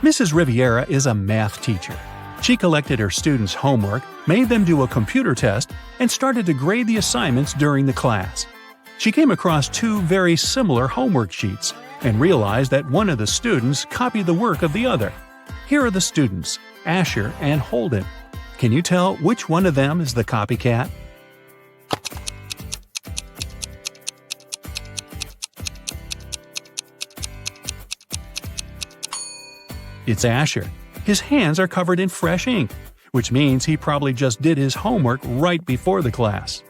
Mrs. Riviera is a math teacher. She collected her students' homework, made them do a computer test, and started to grade the assignments during the class. She came across two very similar homework sheets and realized that one of the students copied the work of the other. Here are the students, Asher and Holden. Can you tell which one of them is the copycat? It's Asher. His hands are covered in fresh ink, which means he probably just did his homework right before the class.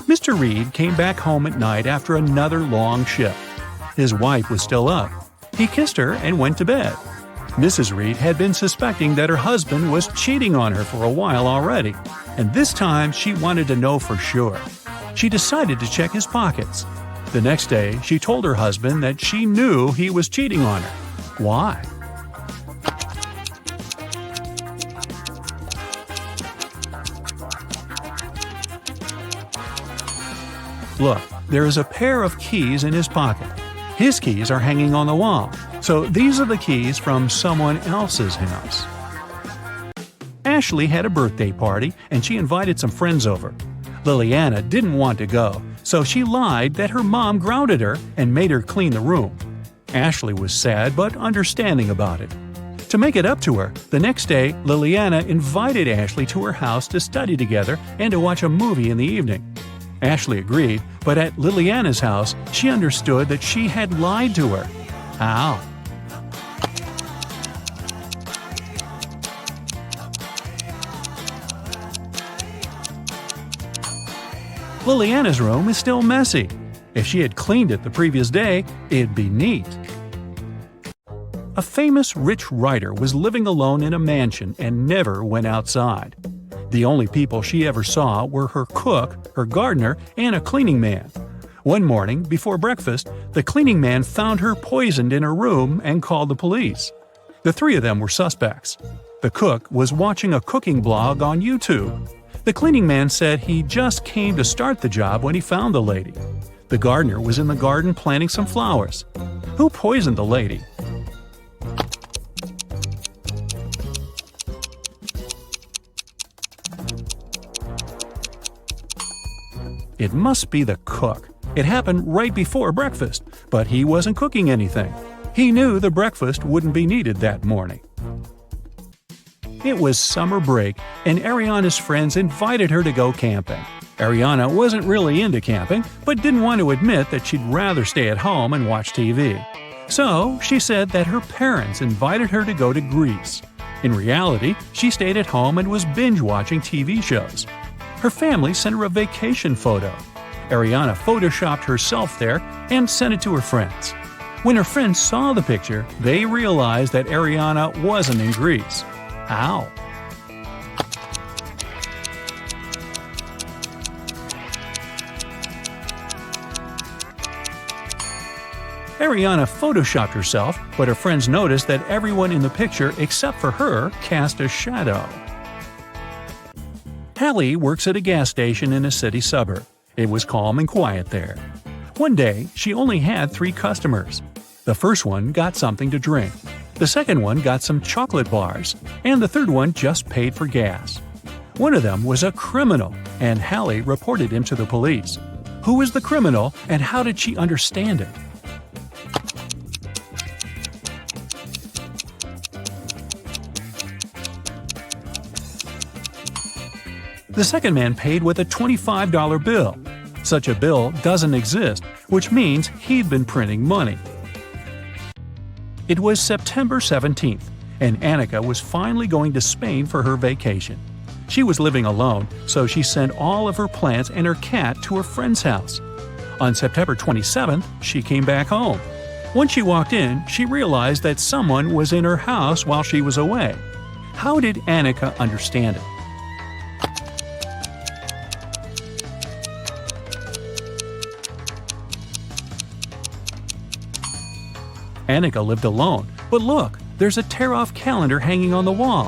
Mr. Reed came back home at night after another long shift. His wife was still up. He kissed her and went to bed. Mrs. Reed had been suspecting that her husband was cheating on her for a while already, and this time she wanted to know for sure. She decided to check his pockets. The next day, she told her husband that she knew he was cheating on her. Why? Look, there is a pair of keys in his pocket. His keys are hanging on the wall, so these are the keys from someone else's house. Ashley had a birthday party and she invited some friends over. Liliana didn't want to go, so she lied that her mom grounded her and made her clean the room. Ashley was sad but understanding about it. To make it up to her, the next day Liliana invited Ashley to her house to study together and to watch a movie in the evening. Ashley agreed, but at Liliana's house, she understood that she had lied to her. How? Liliana's room is still messy. If she had cleaned it the previous day, it'd be neat. A famous rich writer was living alone in a mansion and never went outside. The only people she ever saw were her cook, her gardener, and a cleaning man. One morning, before breakfast, the cleaning man found her poisoned in her room and called the police. The three of them were suspects. The cook was watching a cooking blog on YouTube. The cleaning man said he just came to start the job when he found the lady. The gardener was in the garden planting some flowers. Who poisoned the lady? It must be the cook. It happened right before breakfast, but he wasn't cooking anything. He knew the breakfast wouldn't be needed that morning. It was summer break, and Ariana's friends invited her to go camping. Ariana wasn't really into camping, but didn't want to admit that she'd rather stay at home and watch TV. So she said that her parents invited her to go to Greece. In reality, she stayed at home and was binge-watching TV shows. Her family sent her a vacation photo. Ariana photoshopped herself there and sent it to her friends. When her friends saw the picture, they realized that Ariana wasn't in Greece. How? Ariana photoshopped herself, but her friends noticed that everyone in the picture except for her cast a shadow. Hallie works at a gas station in a city suburb. It was calm and quiet there. One day, she only had 3 customers. The first one got something to drink. The second one got some chocolate bars, and the third one just paid for gas. One of them was a criminal, and Hallie reported him to the police. Who was the criminal, and how did she understand it? The second man paid with a $25 bill. Such a bill doesn't exist, which means he'd been printing money. It was September 17th, and Annika was finally going to Spain for her vacation. She was living alone, so she sent all of her plants and her cat to her friend's house. On September 27th, she came back home. When she walked in, she realized that someone was in her house while she was away. How did Annika understand it? Annika lived alone, but look, there's a tear-off calendar hanging on the wall.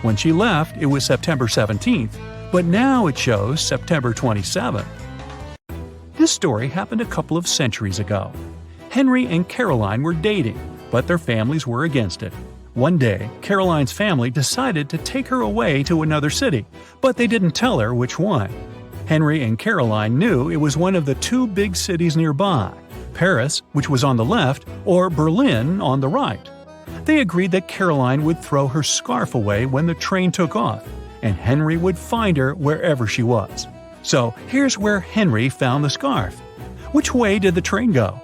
When she left, it was September 17th, but now it shows September 27th. This story happened a couple of centuries ago. Henry and Caroline were dating. but their families were against it. One day, Caroline's family decided to take her away to another city, but they didn't tell her which one. Henry and Caroline knew it was one of the two big cities nearby, Paris, which was on the left, or Berlin on the right. They agreed that Caroline would throw her scarf away when the train took off, and Henry would find her wherever she was. So here's where Henry found the scarf. Which way did the train go?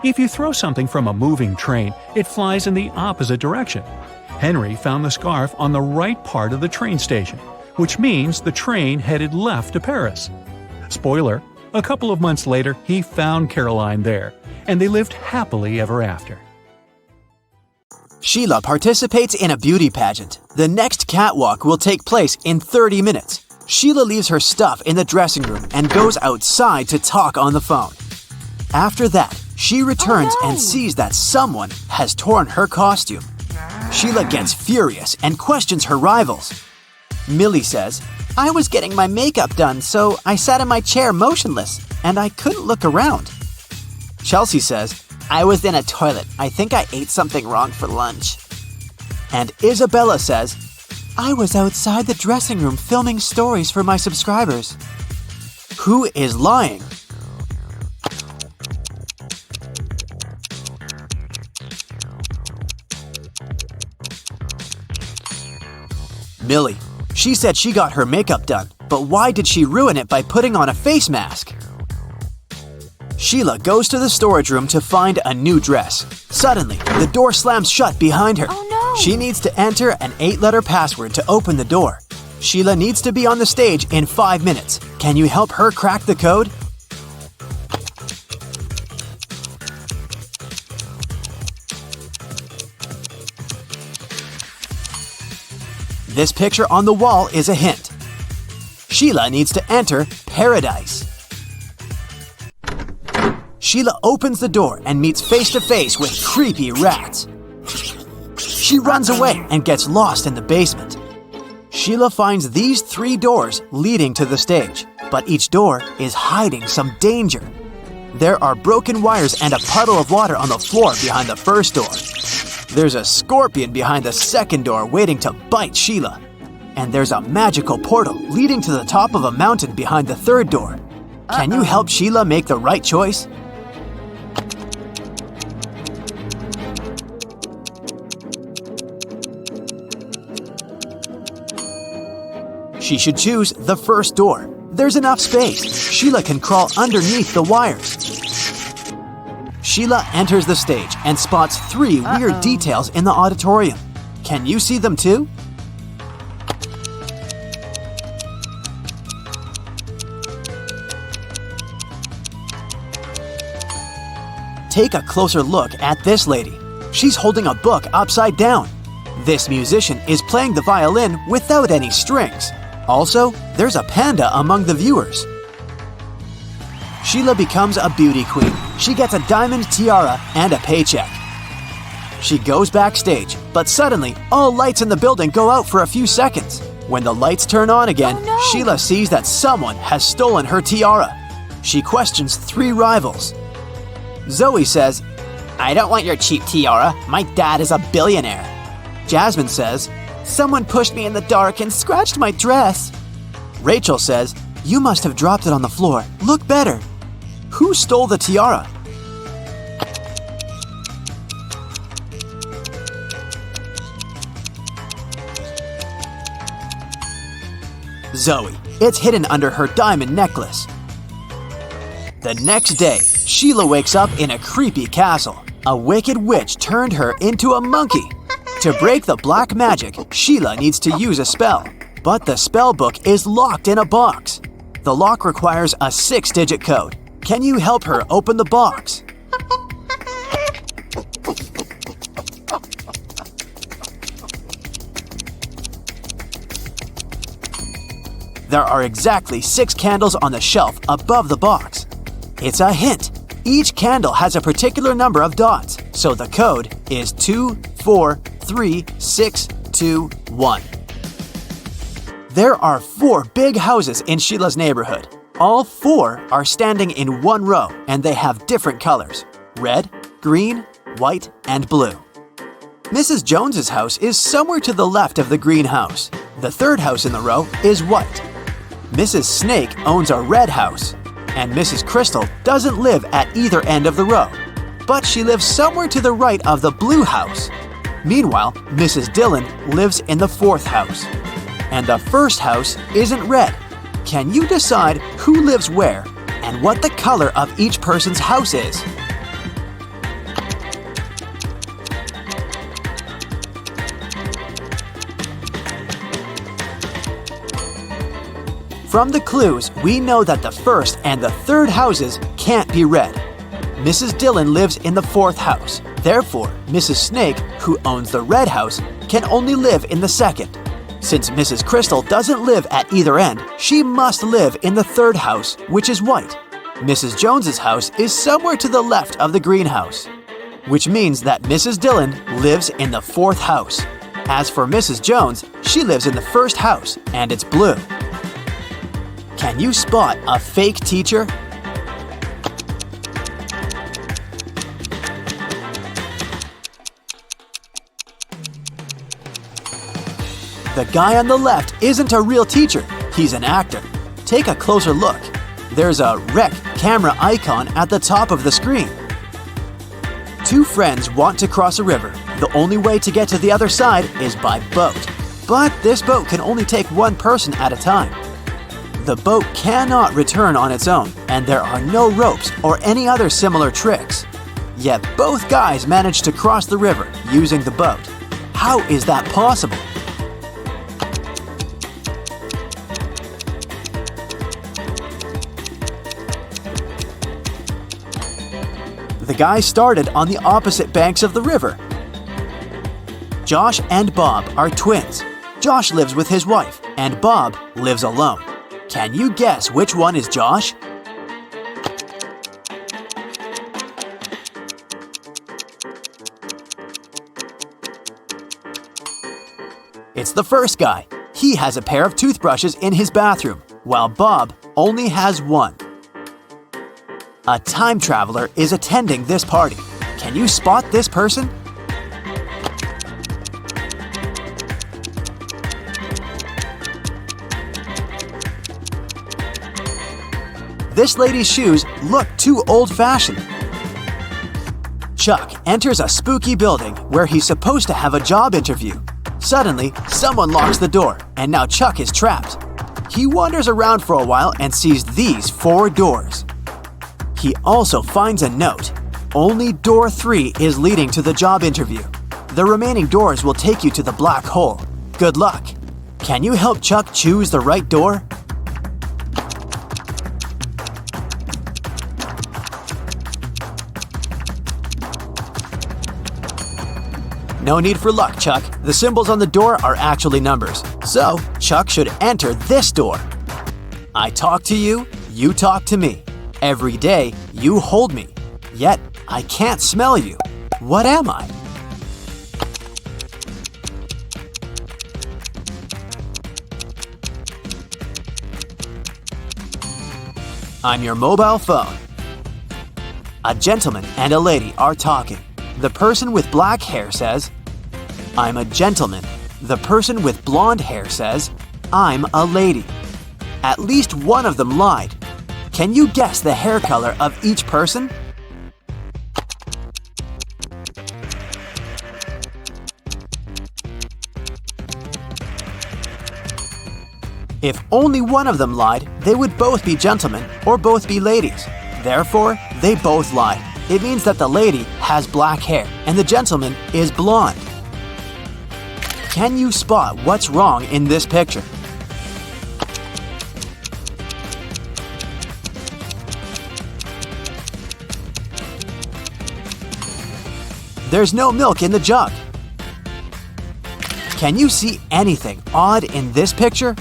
If you throw something from a moving train, it flies in the opposite direction. Henry found the scarf on the right part of the train station, which means the train headed left to Paris. Spoiler, a couple of months later he found Caroline there, and they lived happily ever after. Sheila participates in a beauty pageant. The next catwalk will take place in 30 minutes. Sheila leaves her stuff in the dressing room and goes outside to talk on the phone. After that, she returns and sees that someone has torn her costume. Sheila gets furious and questions her rivals. Millie says, "I was getting my makeup done, so I sat in my chair motionless, and I couldn't look around." Chelsea says, "I was in a toilet. I think I ate something wrong for lunch." And Isabella says, "I was outside the dressing room filming stories for my subscribers." Who is lying? Millie. She said she got her makeup done, but why did she ruin it by putting on a face mask? Sheila goes to the storage room to find a new dress. Suddenly, the door slams shut behind her. Oh no! She needs to enter an 8-letter password to open the door. Sheila needs to be on the stage in 5 minutes. Can you help her crack the code? This picture on the wall is a hint. Sheila needs to enter paradise. Sheila opens the door and meets face to face with creepy rats. She runs away and gets lost in the basement. Sheila finds these 3 doors leading to the stage, but each door is hiding some danger. There are broken wires and a puddle of water on the floor behind the first door. There's a scorpion behind the second door waiting to bite Sheila. And there's a magical portal leading to the top of a mountain behind the third door. Can you help Sheila make the right choice? She should choose the first door. There's enough space. Sheila can crawl underneath the wires. Sheila enters the stage and spots 3 weird details in the auditorium. Can you see them too? Take a closer look at this lady. She's holding a book upside down. This musician is playing the violin without any strings. Also, there's a panda among the viewers. Sheila becomes a beauty queen. She gets a diamond tiara and a paycheck. She goes backstage, but suddenly, all lights in the building go out for a few seconds. When the lights turn on again, Sheila sees that someone has stolen her tiara. She questions 3 rivals. Zoe says, "I don't want your cheap tiara. My dad is a billionaire." Jasmine says, "Someone pushed me in the dark and scratched my dress." Rachel says, "You must have dropped it on the floor. Look better." Who stole the tiara? Zoe. It's hidden under her diamond necklace. The next day, Sheila wakes up in a creepy castle. A wicked witch turned her into a monkey. To break the black magic, Sheila needs to use a spell. But the spell book is locked in a box. The lock requires a 6-digit code. Can you help her open the box? There are exactly 6 candles on the shelf above the box. It's a hint. Each candle has a particular number of dots, so the code is 2436621. There are 4 big houses in Sheila's neighborhood. All 4 are standing in one row and they have different colors: red, green, white, and blue. Mrs. Jones's house is somewhere to the left of the green house. The 3rd house in the row is white. Mrs. Snake owns a red house, and Mrs. Crystal doesn't live at either end of the row, but she lives somewhere to the right of the blue house. Meanwhile, Mrs. Dillon lives in the 4th house. And the 1st house isn't red. Can you decide who lives where and what the color of each person's house is? From the clues, we know that the 1st and the 3rd houses can't be red. Mrs. Dillon lives in the 4th house. Therefore, Mrs. Snake, who owns the red house, can only live in the 2nd. Since Mrs. Crystal doesn't live at either end, she must live in the 3rd house, which is white. Mrs. Jones's house is somewhere to the left of the green house, which means that Mrs. Dillon lives in the 4th house. As for Mrs. Jones, she lives in the 1st house, and it's blue. Can you spot a fake teacher? The guy on the left isn't a real teacher, he's an actor. Take a closer look. There's a rec camera icon at the top of the screen. 2 friends want to cross a river. The only way to get to the other side is by boat. But this boat can only take 1 person at a time. The boat cannot return on its own, and there are no ropes or any other similar tricks. Yet both guys managed to cross the river using the boat. How is that possible? The guys started on the opposite banks of the river. Josh and Bob are twins. Josh lives with his wife, and Bob lives alone. Can you guess which one is Josh? It's the first guy. He has a pair of toothbrushes in his bathroom, while Bob only has one. A time traveler is attending this party. Can you spot this person? This lady's shoes look too old-fashioned. Chuck enters a spooky building where he's supposed to have a job interview. Suddenly, someone locks the door, and now Chuck is trapped. He wanders around for a while and sees these 4 doors. He also finds a note. Only door 3 is leading to the job interview. The remaining doors will take you to the black hole. Good luck. Can you help Chuck choose the right door? No need for luck, Chuck. The symbols on the door are actually numbers. So, Chuck should enter this door. I talk to you, you talk to me. Every day, you hold me. Yet, I can't smell you. What am I? I'm your mobile phone. A gentleman and a lady are talking. The person with black hair says, I'm a gentleman. The person with blonde hair says, I'm a lady. At least one of them lied. Can you guess the hair color of each person? If only one of them lied, they would both be gentlemen or both be ladies. Therefore, they both lied. It means that the lady has black hair and the gentleman is blonde. Can you spot what's wrong in this picture? There's no milk in the jug. Can you see anything odd in this picture?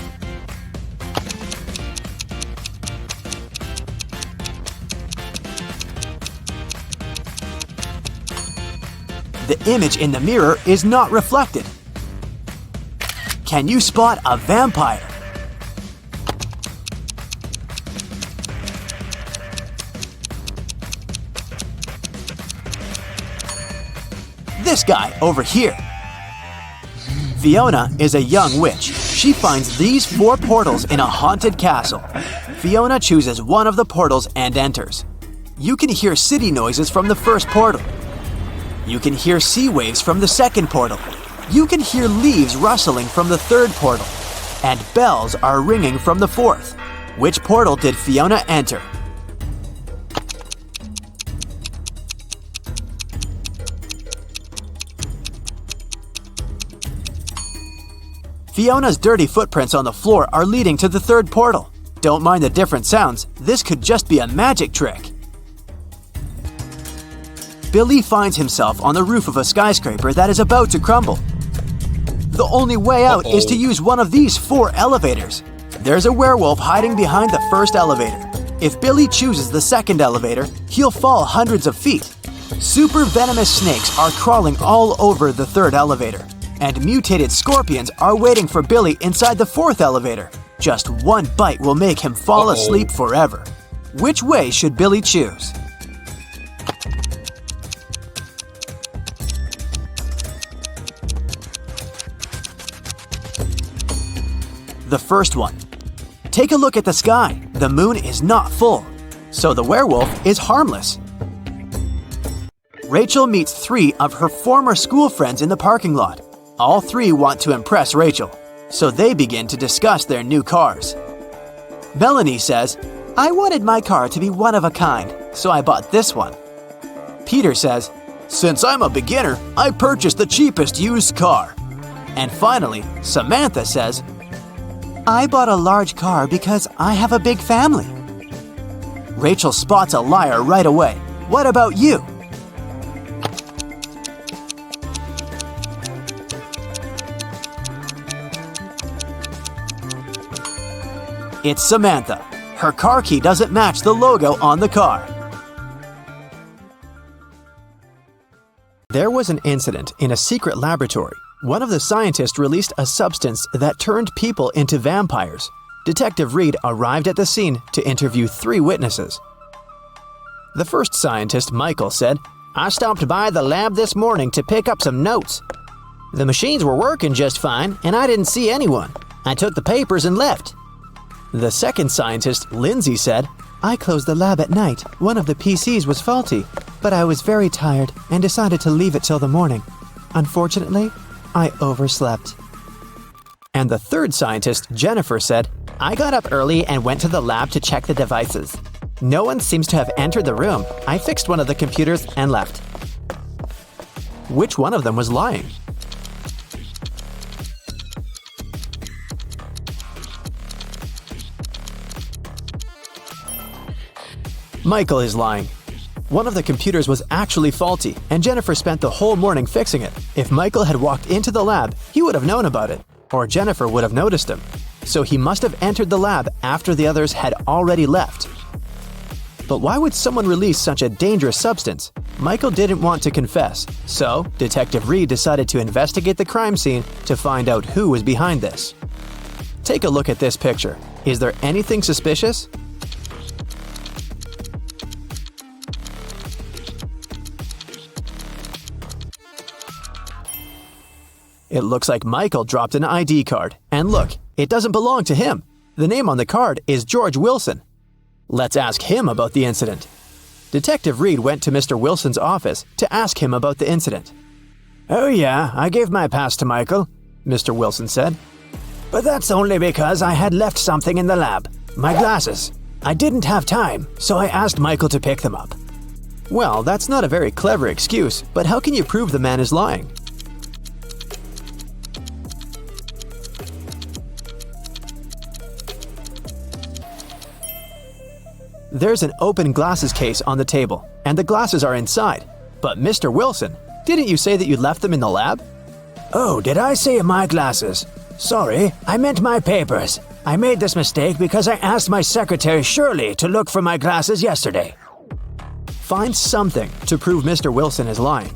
The image in the mirror is not reflected. Can you spot a vampire? this guy over here. Fiona is a young witch. She finds these 4 portals in a haunted castle. Fiona chooses one of the portals and enters. You can hear city noises from the first portal. You can hear sea waves from the second portal. You can hear leaves rustling from the third portal. And bells are ringing from the fourth. Which portal did Fiona enter? Fiona's dirty footprints on the floor are leading to the third portal. Don't mind the different sounds, this could just be a magic trick. Billy finds himself on the roof of a skyscraper that is about to crumble. The only way out is to use one of these 4 elevators. There's a werewolf hiding behind the first elevator. If Billy chooses the second elevator, he'll fall hundreds of feet. Super venomous snakes are crawling all over the third elevator. And mutated scorpions are waiting for Billy inside the fourth elevator. Just one bite will make him fall asleep forever. Which way should Billy choose? The first one. Take a look at the sky. The moon is not full, so the werewolf is harmless. Rachel meets 3 of her former school friends in the parking lot. All 3 want to impress Rachel, so they begin to discuss their new cars. Melanie says, "I wanted my car to be one of a kind, so I bought this one." Peter says, "Since I'm a beginner, I purchased the cheapest used car." And finally, Samantha says, "I bought a large car because I have a big family." Rachel spots a liar right away. What about you? It's Samantha. Her car key doesn't match the logo on the car. There was an incident in a secret laboratory. One of the scientists released a substance that turned people into vampires. Detective Reed arrived at the scene to interview 3 witnesses. The first scientist, Michael, said, "I stopped by the lab this morning to pick up some notes. The machines were working just fine, and I didn't see anyone. I took the papers and left." The second scientist, Lindsay, said, "I closed the lab at night. One of the PCs was faulty, but I was very tired and decided to leave it till the morning. Unfortunately, I overslept." And the third scientist, Jennifer, said, "I got up early and went to the lab to check the devices. No one seems to have entered the room. I fixed one of the computers and left." Which one of them was lying? Michael is lying. One of the computers was actually faulty, and Jennifer spent the whole morning fixing it. If Michael had walked into the lab, he would have known about it, or Jennifer would have noticed him. So he must have entered the lab after the others had already left. But why would someone release such a dangerous substance? Michael didn't want to confess, so Detective Reed decided to investigate the crime scene to find out who was behind this. Take a look at this picture. Is there anything suspicious? It looks like Michael dropped an ID card. And look, it doesn't belong to him. The name on the card is George Wilson. Let's ask him about the incident. Detective Reed went to Mr. Wilson's office to ask him about the incident. "Oh yeah, I gave my pass to Michael," Mr. Wilson said. "But that's only because I had left something in the lab. My glasses. I didn't have time, so I asked Michael to pick them up." Well, that's not a very clever excuse, but how can you prove the man is lying? There's an open glasses case on the table, and the glasses are inside. But Mr. Wilson, didn't you say that you left them in the lab? "Oh, did I say my glasses? Sorry, I meant my papers. I made this mistake because I asked my secretary Shirley to look for my glasses yesterday." Find something to prove Mr. Wilson is lying.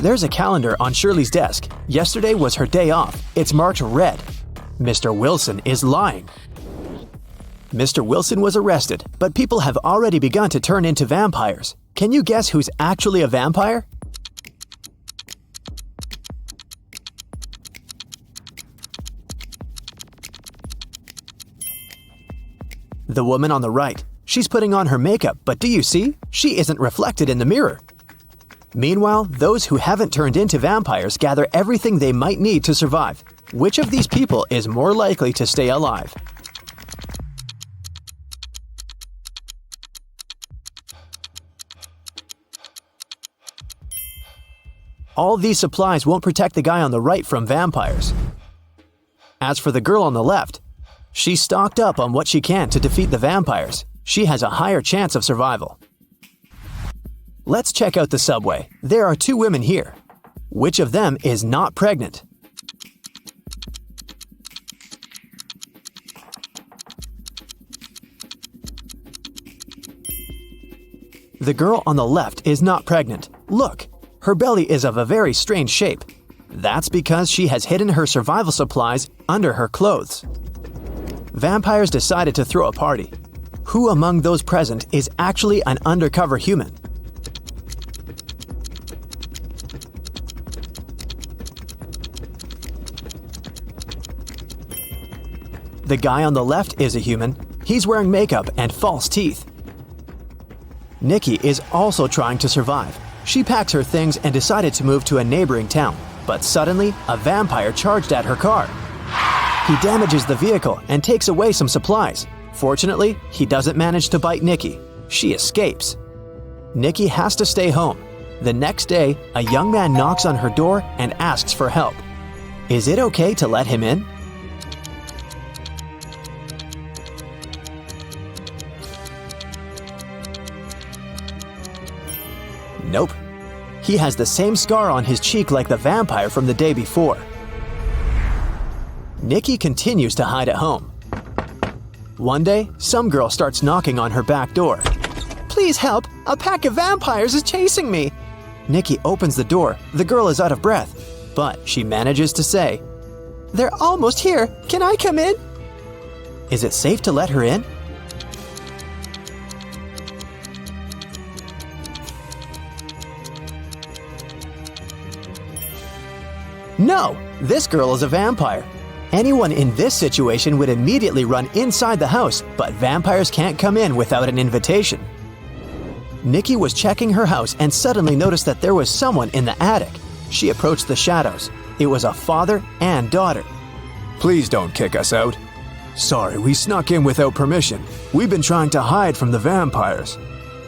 There's a calendar on Shirley's desk. Yesterday was her day off. It's marked red. Mr. Wilson is lying. Mr. Wilson was arrested, but people have already begun to turn into vampires. Can you guess who's actually a vampire? The woman on the right. She's putting on her makeup, but do you see? She isn't reflected in the mirror. Meanwhile, those who haven't turned into vampires gather everything they might need to survive. Which of these people is more likely to stay alive? All these supplies won't protect the guy on the right from vampires. As for the girl on the left, she's stocked up on what she can to defeat the vampires. She has a higher chance of survival. Let's check out the subway. There are two women here. Which of them is not pregnant? The girl on the left is not pregnant. Look, her belly is of a very strange shape. That's because she has hidden her survival supplies under her clothes. Vampires decided to throw a party. Who among those present is actually an undercover human? The guy on the left is a human. He's wearing makeup and false teeth. Nikki is also trying to survive. She packs her things and decided to move to a neighboring town. But suddenly, a vampire charged at her car. He damages the vehicle and takes away some supplies. Fortunately, he doesn't manage to bite Nikki. She escapes. Nikki has to stay home. The next day, a young man knocks on her door and asks for help. Is it okay to let him in? Nope. He has the same scar on his cheek like the vampire from the day before. Nikki continues to hide at home. One day, some girl starts knocking on her back door. Please help! A pack of vampires is chasing me! Nikki opens the door. The girl is out of breath, but she manages to say, They're almost here! Can I come in? Is it safe to let her in? No! This girl is a vampire. Anyone in this situation would immediately run inside the house, but vampires can't come in without an invitation. Nikki was checking her house and suddenly noticed that there was someone in the attic. She approached the shadows. It was a father and daughter. Please don't kick us out. Sorry, we snuck in without permission. We've been trying to hide from the vampires.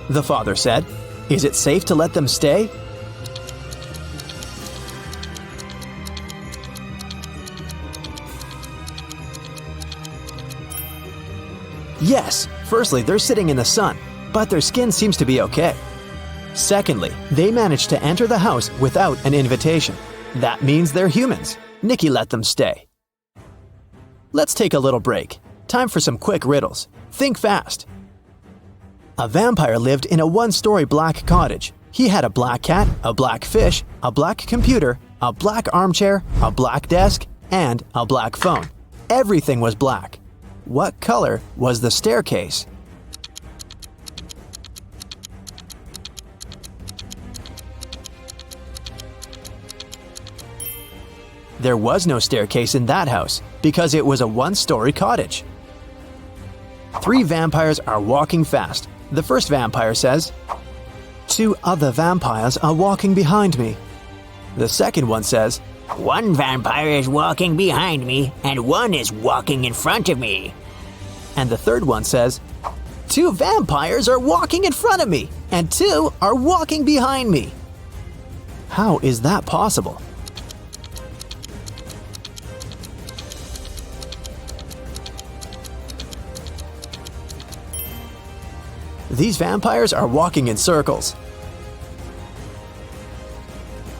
The father said, Is it safe to let them stay? Yes, firstly, they're sitting in the sun, but their skin seems to be okay. Secondly, they managed to enter the house without an invitation. That means they're humans. Nikki let them stay. Let's take a little break. Time for some quick riddles. Think fast. A vampire lived in a one-story black cottage. He had a black cat, a black fish, a black computer, a black armchair, a black desk, and a black phone. Everything was black. What color was the staircase? There was no staircase in that house because it was a one-story cottage. Three vampires are walking fast. The first vampire says, Two other vampires are walking behind me. The second one says, One vampire is walking behind me, and one is walking in front of me. And the third one says, Two vampires are walking in front of me, and two are walking behind me. How is that possible? These vampires are walking in circles.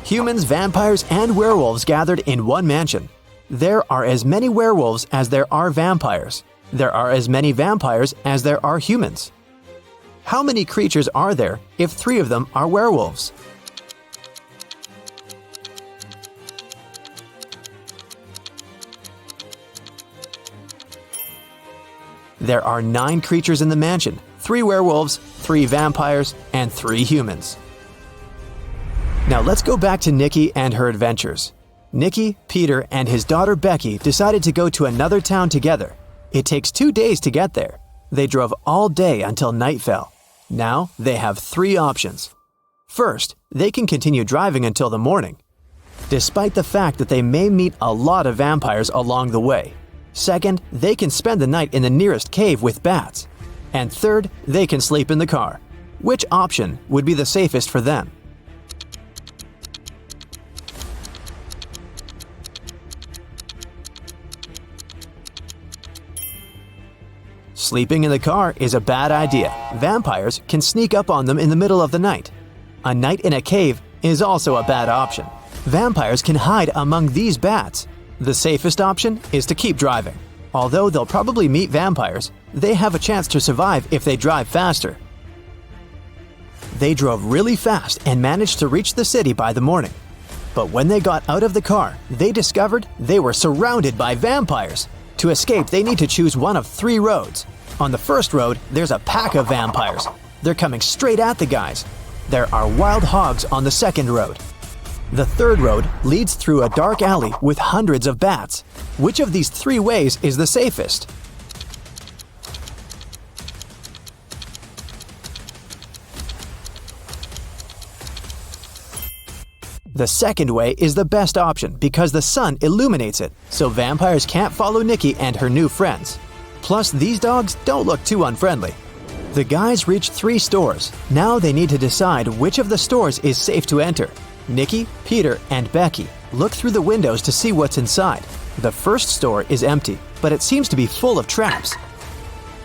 Humans, vampires, and werewolves gathered in one mansion. There are as many werewolves as there are vampires. There are as many vampires as there are humans. How many creatures are there if three of them are werewolves? There are 9 creatures in the mansion, 3 werewolves, 3 vampires, and 3 humans. Now let's go back to Nikki and her adventures. Nikki, Peter, and his daughter Becky decided to go to another town together. It takes 2 days to get there. They drove all day until night fell. Now they have 3 options. First, they can continue driving until the morning, despite the fact that they may meet a lot of vampires along the way. Second, they can spend the night in the nearest cave with bats. And third, they can sleep in the car. Which option would be the safest for them? Sleeping in the car is a bad idea. Vampires can sneak up on them in the middle of the night. A night in a cave is also a bad option. Vampires can hide among these bats. The safest option is to keep driving. Although they'll probably meet vampires, they have a chance to survive if they drive faster. They drove really fast and managed to reach the city by the morning. But when they got out of the car, they discovered they were surrounded by vampires. To escape, they need to choose one of 3 roads. On the first road, there's a pack of vampires. They're coming straight at the guys. There are wild hogs on the second road. The third road leads through a dark alley with hundreds of bats. Which of these 3 ways is the safest? The second way is the best option because the sun illuminates it, so vampires can't follow Nikki and her new friends. Plus, these dogs don't look too unfriendly. The guys reach 3 stores. Now they need to decide which of the stores is safe to enter. Nikki, Peter, and Becky look through the windows to see what's inside. The first store is empty, but it seems to be full of traps.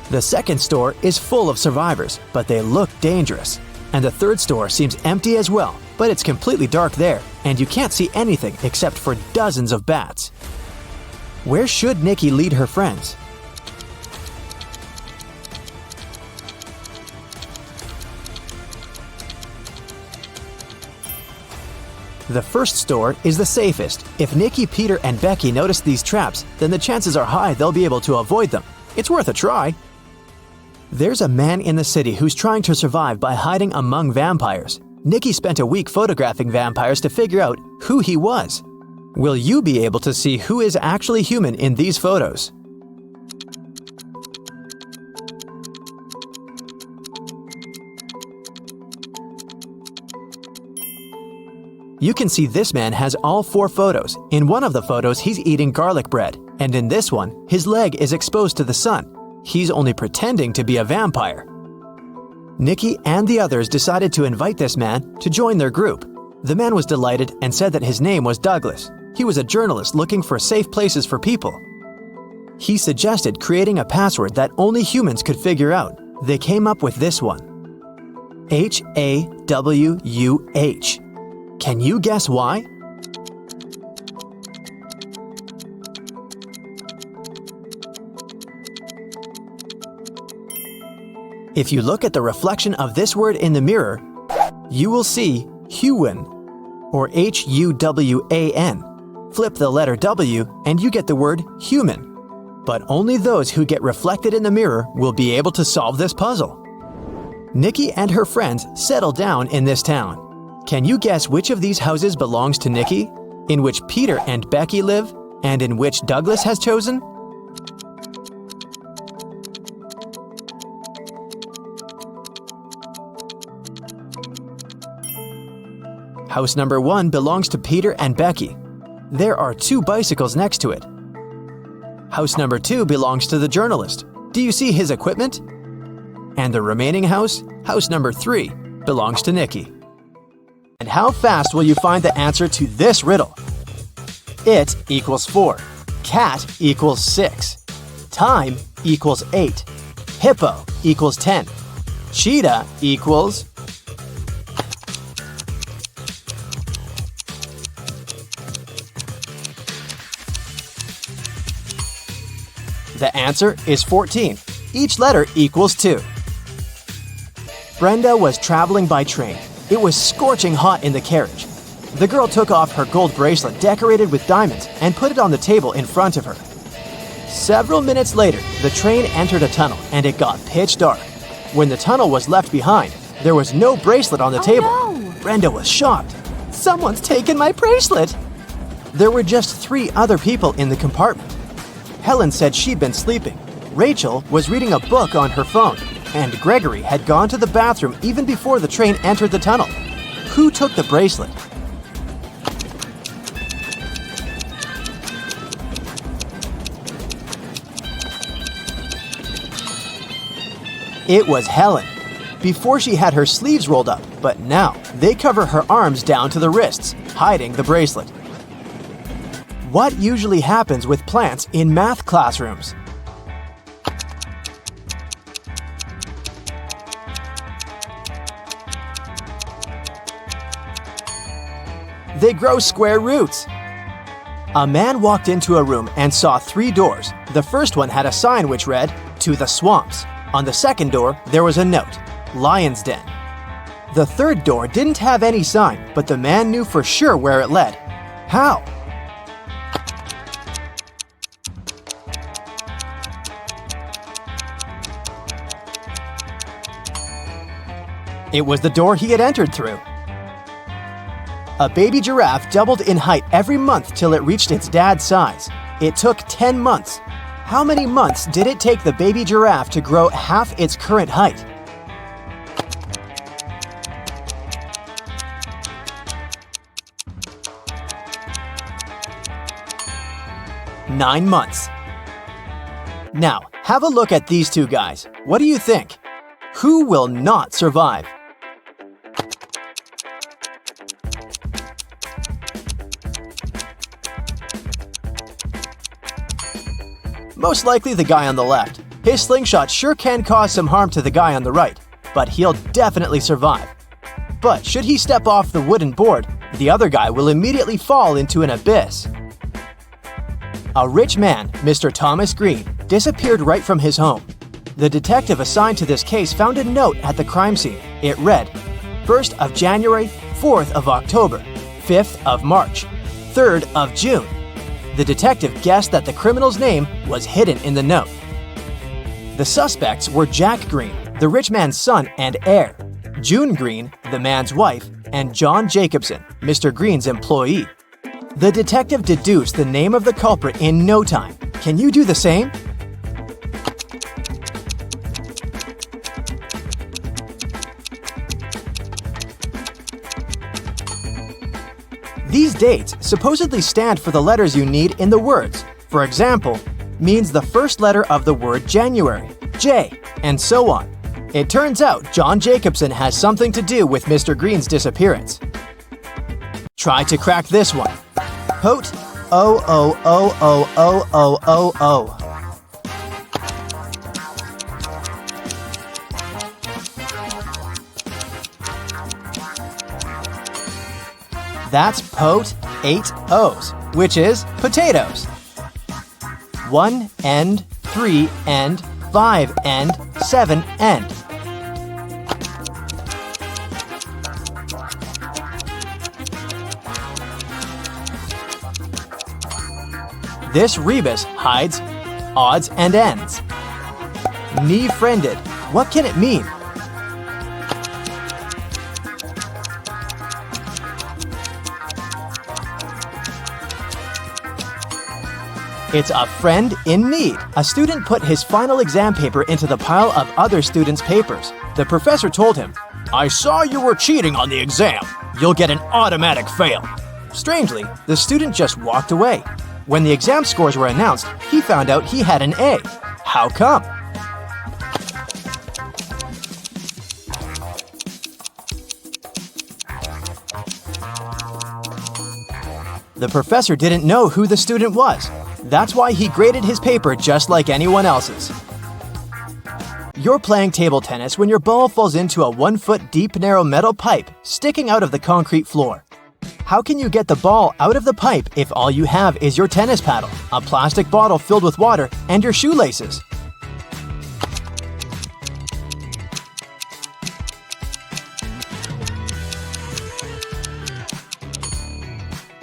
The second store is full of survivors, but they look dangerous. And the third store seems empty as well, but it's completely dark there, and you can't see anything except for dozens of bats. Where should Nikki lead her friends? The first store is the safest. If Nikki, Peter, and Becky notice these traps, then the chances are high they'll be able to avoid them. It's worth a try. There's a man in the city who's trying to survive by hiding among vampires. Nikki spent a week photographing vampires to figure out who he was. Will you be able to see who is actually human in these photos? You can see this man has all 4 photos. In one of the photos, he's eating garlic bread, and in this one, his leg is exposed to the sun. He's only pretending to be a vampire. Nikki and the others decided to invite this man to join their group. The man was delighted and said that his name was Douglas. He was a journalist looking for safe places for people. He suggested creating a password that only humans could figure out. They came up with this one: HAWUH. Can you guess why? If you look at the reflection of this word in the mirror, you will see Huwan, or Huwan. Flip the letter W and you get the word human. But only those who get reflected in the mirror will be able to solve this puzzle. Nikki and her friends settle down in this town. Can you guess which of these houses belongs to Nikki, in which Peter and Becky live, and in which Douglas has chosen? House number 1 belongs to Peter and Becky. There are 2 bicycles next to it. House number 2 belongs to the journalist. Do you see his equipment? And the remaining house, house number 3, belongs to Nikki. And how fast will you find the answer to this riddle? It equals 4. Cat equals 6. Time equals 8. Hippo equals 10. Cheetah equals... The answer is 14. Each letter equals 2. Brenda was traveling by train. It was scorching hot in the carriage. The girl took off her gold bracelet decorated with diamonds and put it on the table in front of her. Several minutes later, the train entered a tunnel and it got pitch dark. When the tunnel was left behind, there was no bracelet on the table. No. Brenda was shocked. Someone's taken my bracelet! There were just 3 other people in the compartment. Helen said she'd been sleeping. Rachel was reading a book on her phone, and Gregory had gone to the bathroom even before the train entered the tunnel. Who took the bracelet? It was Helen. Before she had her sleeves rolled up, but now they cover her arms down to the wrists, hiding the bracelet. What usually happens with plants in math classrooms? They grow square roots. A man walked into a room and saw 3 doors. The first one had a sign which read, "To the swamps." On the second door, there was a note, "Lion's Den." The third door didn't have any sign, but the man knew for sure where it led. How? It was the door he had entered through. A baby giraffe doubled in height every month till it reached its dad's size. It took 10 months. How many months did it take the baby giraffe to grow half its current height? Nine months. Now, have a look at these 2 guys. What do you think? Who will not survive? Most likely the guy on the left. His slingshot sure can cause some harm to the guy on the right, but he'll definitely survive. But should he step off the wooden board, the other guy will immediately fall into an abyss. A rich man, Mr. Thomas Green, disappeared right from his home. The detective assigned to this case found a note at the crime scene. It read, 1st of January, 4th of October, 5th of March, 3rd of June. The detective guessed that the criminal's name was hidden in the note. The suspects were Jack Green, the rich man's son and heir, June Green, the man's wife, and John Jacobson, Mr. Green's employee. The detective deduced the name of the culprit in no time. Can you do the same? These dates supposedly stand for the letters you need in the words. For example, means the first letter of the word January, J, and so on. It turns out John Jacobson has something to do with Mr. Green's disappearance. Try to crack this one. Pote, O. That's pote 8 O's, which is potatoes. 1 end, 3 end, 5 end, 7 end. This rebus hides odds and ends. Knee-friended. What can it mean? It's a friend in need. A student put his final exam paper into the pile of other students' papers. The professor told him, "I saw you were cheating on the exam. You'll get an automatic fail." Strangely, the student just walked away. When the exam scores were announced, he found out he had an A. How come? The professor didn't know who the student was. That's why he graded his paper just like anyone else's. You're playing table tennis when your ball falls into a 1-foot deep narrow metal pipe sticking out of the concrete floor. How can you get the ball out of the pipe if all you have is your tennis paddle, a plastic bottle filled with water, and your shoelaces?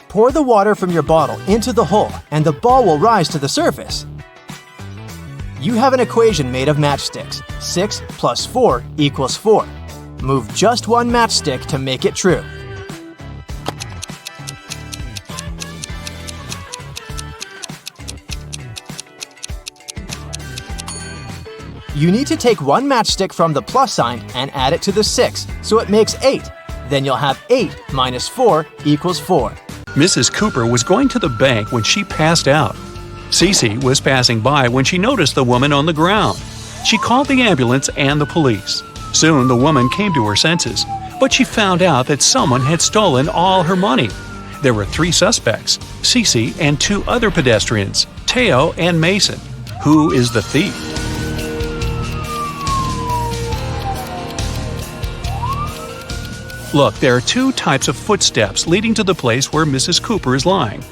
Pour the water from your bottle into the hole and the ball will rise to the surface. You have an equation made of matchsticks. 6 plus 4 equals 4. Move just one matchstick to make it true. You need to take one matchstick from the plus sign and add it to the 6, so it makes 8. Then you'll have 8 minus 4 equals 4. Mrs. Cooper was going to the bank when she passed out. Cece was passing by when she noticed the woman on the ground. She called the ambulance and the police. Soon the woman came to her senses, but she found out that someone had stolen all her money. There were 3 suspects, Cece and 2 other pedestrians, Teo and Mason. Who is the thief? Look, there are 2 types of footsteps leading to the place where Mrs. Cooper is lying.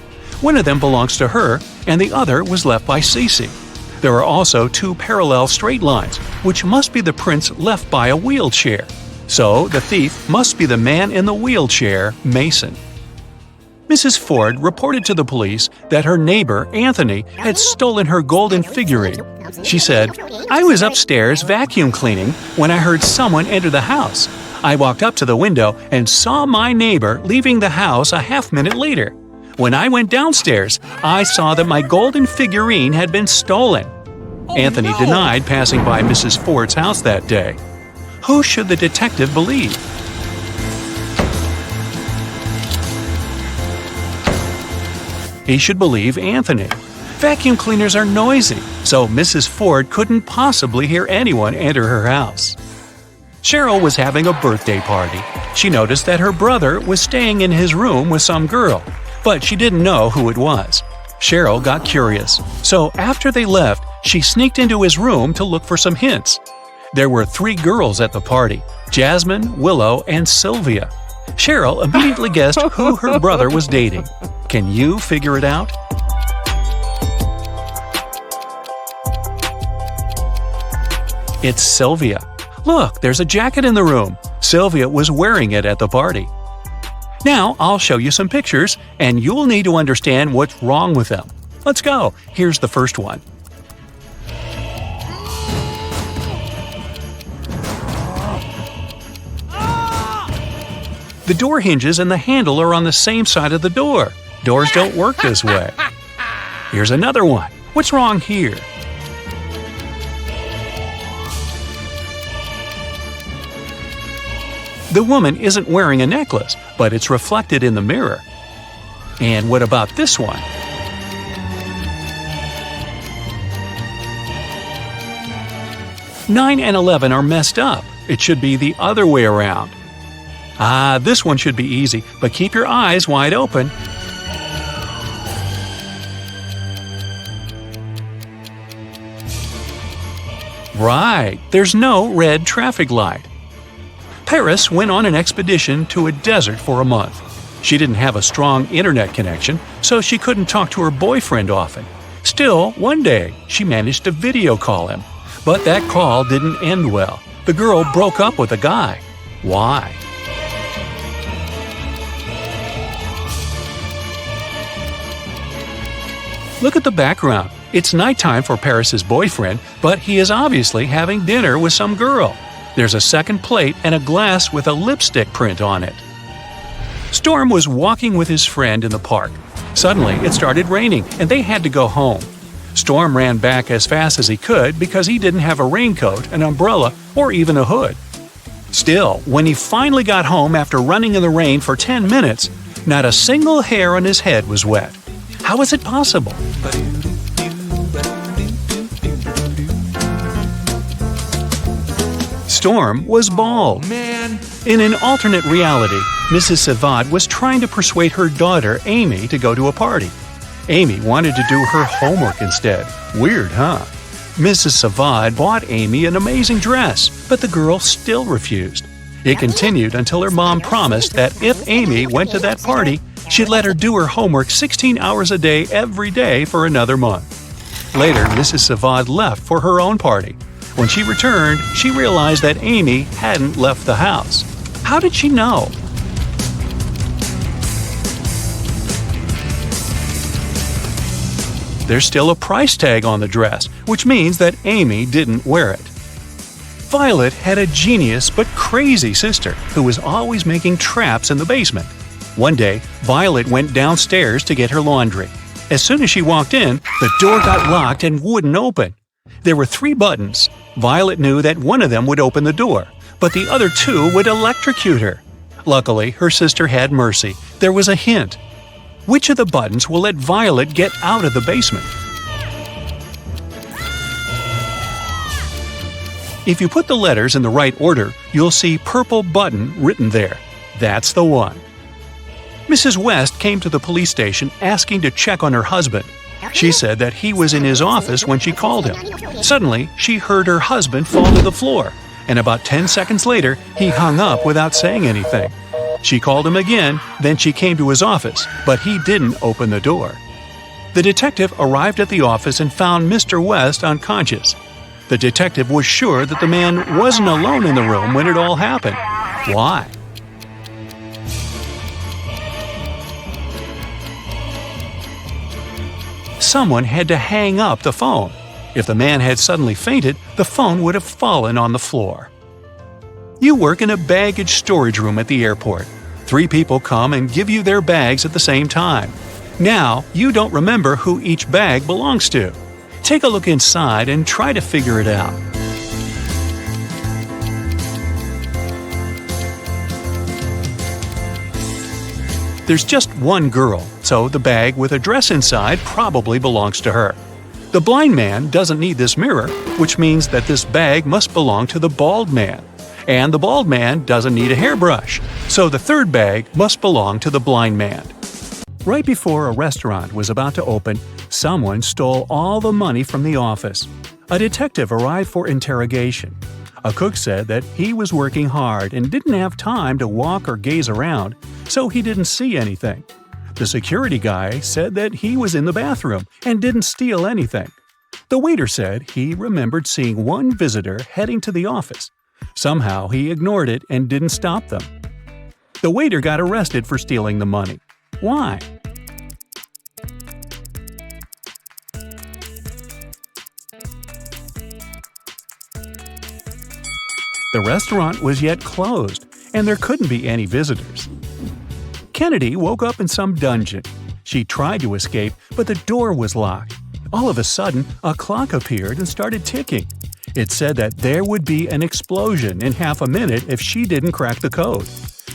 One of them belongs to her, and the other was left by Cece. There are also 2 parallel straight lines, which must be the prints left by a wheelchair. So, the thief must be the man in the wheelchair, Mason. Mrs. Ford reported to the police that her neighbor, Anthony, had stolen her golden figurine. She said, "I was upstairs vacuum cleaning when I heard someone enter the house. I walked up to the window and saw my neighbor leaving the house a half minute later. When I went downstairs, I saw that my golden figurine had been stolen." Anthony denied passing by Mrs. Ford's house that day. Who should the detective believe? He should believe Anthony. Vacuum cleaners are noisy, so Mrs. Ford couldn't possibly hear anyone enter her house. Cheryl was having a birthday party. She noticed that her brother was staying in his room with some girl, but she didn't know who it was. Cheryl got curious, so after they left, she sneaked into his room to look for some hints. There were 3 girls at the party, Jasmine, Willow, and Sylvia. Cheryl immediately guessed who her brother was dating. Can you figure it out? It's Sylvia. Look, there's a jacket in the room. Sylvia was wearing it at the party. Now, I'll show you some pictures, and you'll need to understand what's wrong with them. Let's go. Here's the first one. The door hinges and the handle are on the same side of the door. Doors don't work this way. Here's another one. What's wrong here? The woman isn't wearing a necklace, but it's reflected in the mirror. And what about this one? Nine and 11 are messed up. It should be the other way around. This one should be easy, but keep your eyes wide open. Right, there's no red traffic light. Paris went on an expedition to a desert for a month. She didn't have a strong internet connection, so she couldn't talk to her boyfriend often. Still, one day, she managed to video call him. But that call didn't end well. The girl broke up with the guy. Why? Look at the background. It's nighttime for Paris's boyfriend, but he is obviously having dinner with some girl. There's a second plate and a glass with a lipstick print on it. Storm was walking with his friend in the park. Suddenly, it started raining, and they had to go home. Storm ran back as fast as he could because he didn't have a raincoat, an umbrella, or even a hood. Still, when he finally got home after running in the rain for 10 minutes, not a single hair on his head was wet. How is it possible? Storm was bald. In an alternate reality, Mrs. Savad was trying to persuade her daughter, Amy, to go to a party. Amy wanted to do her homework instead. Weird, huh? Mrs. Savad bought Amy an amazing dress, but the girl still refused. It continued until her mom promised that if Amy went to that party, she'd let her do her homework 16 hours a day every day for another month. Later, Mrs. Savad left for her own party. When she returned, she realized that Amy hadn't left the house. How did she know? There's still a price tag on the dress, which means that Amy didn't wear it. Violet had a genius but crazy sister who was always making traps in the basement. One day, Violet went downstairs to get her laundry. As soon as she walked in, the door got locked and wouldn't open. There were 3 buttons. Violet knew that one of them would open the door, but the other 2 would electrocute her. Luckily, her sister had mercy. There was a hint. Which of the buttons will let Violet get out of the basement? If you put the letters in the right order, you'll see purple button written there. That's the one. Mrs. West came to the police station asking to check on her husband. She said that he was in his office when she called him. Suddenly, she heard her husband fall to the floor, and about 10 seconds later, he hung up without saying anything. She called him again, then she came to his office, but he didn't open the door. The detective arrived at the office and found Mr. West unconscious. The detective was sure that the man wasn't alone in the room when it all happened. Why? Someone had to hang up the phone. If the man had suddenly fainted, the phone would have fallen on the floor. You work in a baggage storage room at the airport. 3 people come and give you their bags at the same time. Now, you don't remember who each bag belongs to. Take a look inside and try to figure it out. There's just one girl, so the bag with a dress inside probably belongs to her. The blind man doesn't need this mirror, which means that this bag must belong to the bald man. And the bald man doesn't need a hairbrush, so the third bag must belong to the blind man. Right before a restaurant was about to open, someone stole all the money from the office. A detective arrived for interrogation. A cook said that he was working hard and didn't have time to walk or gaze around, so he didn't see anything. The security guy said that he was in the bathroom and didn't steal anything. The waiter said he remembered seeing one visitor heading to the office. Somehow he ignored it and didn't stop them. The waiter got arrested for stealing the money. Why? The restaurant was yet closed, and there couldn't be any visitors. Kennedy woke up in some dungeon. She tried to escape, but the door was locked. All of a sudden, a clock appeared and started ticking. It said that there would be an explosion in half a minute if she didn't crack the code.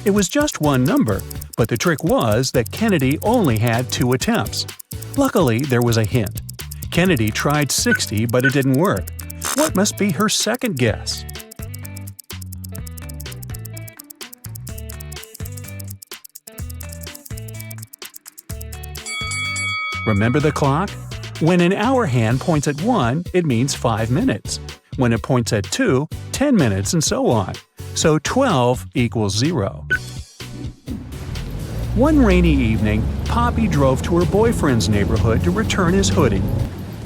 It was just one number, but the trick was that Kennedy only had 2 attempts. Luckily, there was a hint. Kennedy tried 60, but it didn't work. What must be her second guess? Remember the clock? When an hour hand points at 1, it means 5 minutes. When it points at 2, 10 minutes, and so on. So 12 equals 0. One rainy evening, Poppy drove to her boyfriend's neighborhood to return his hoodie.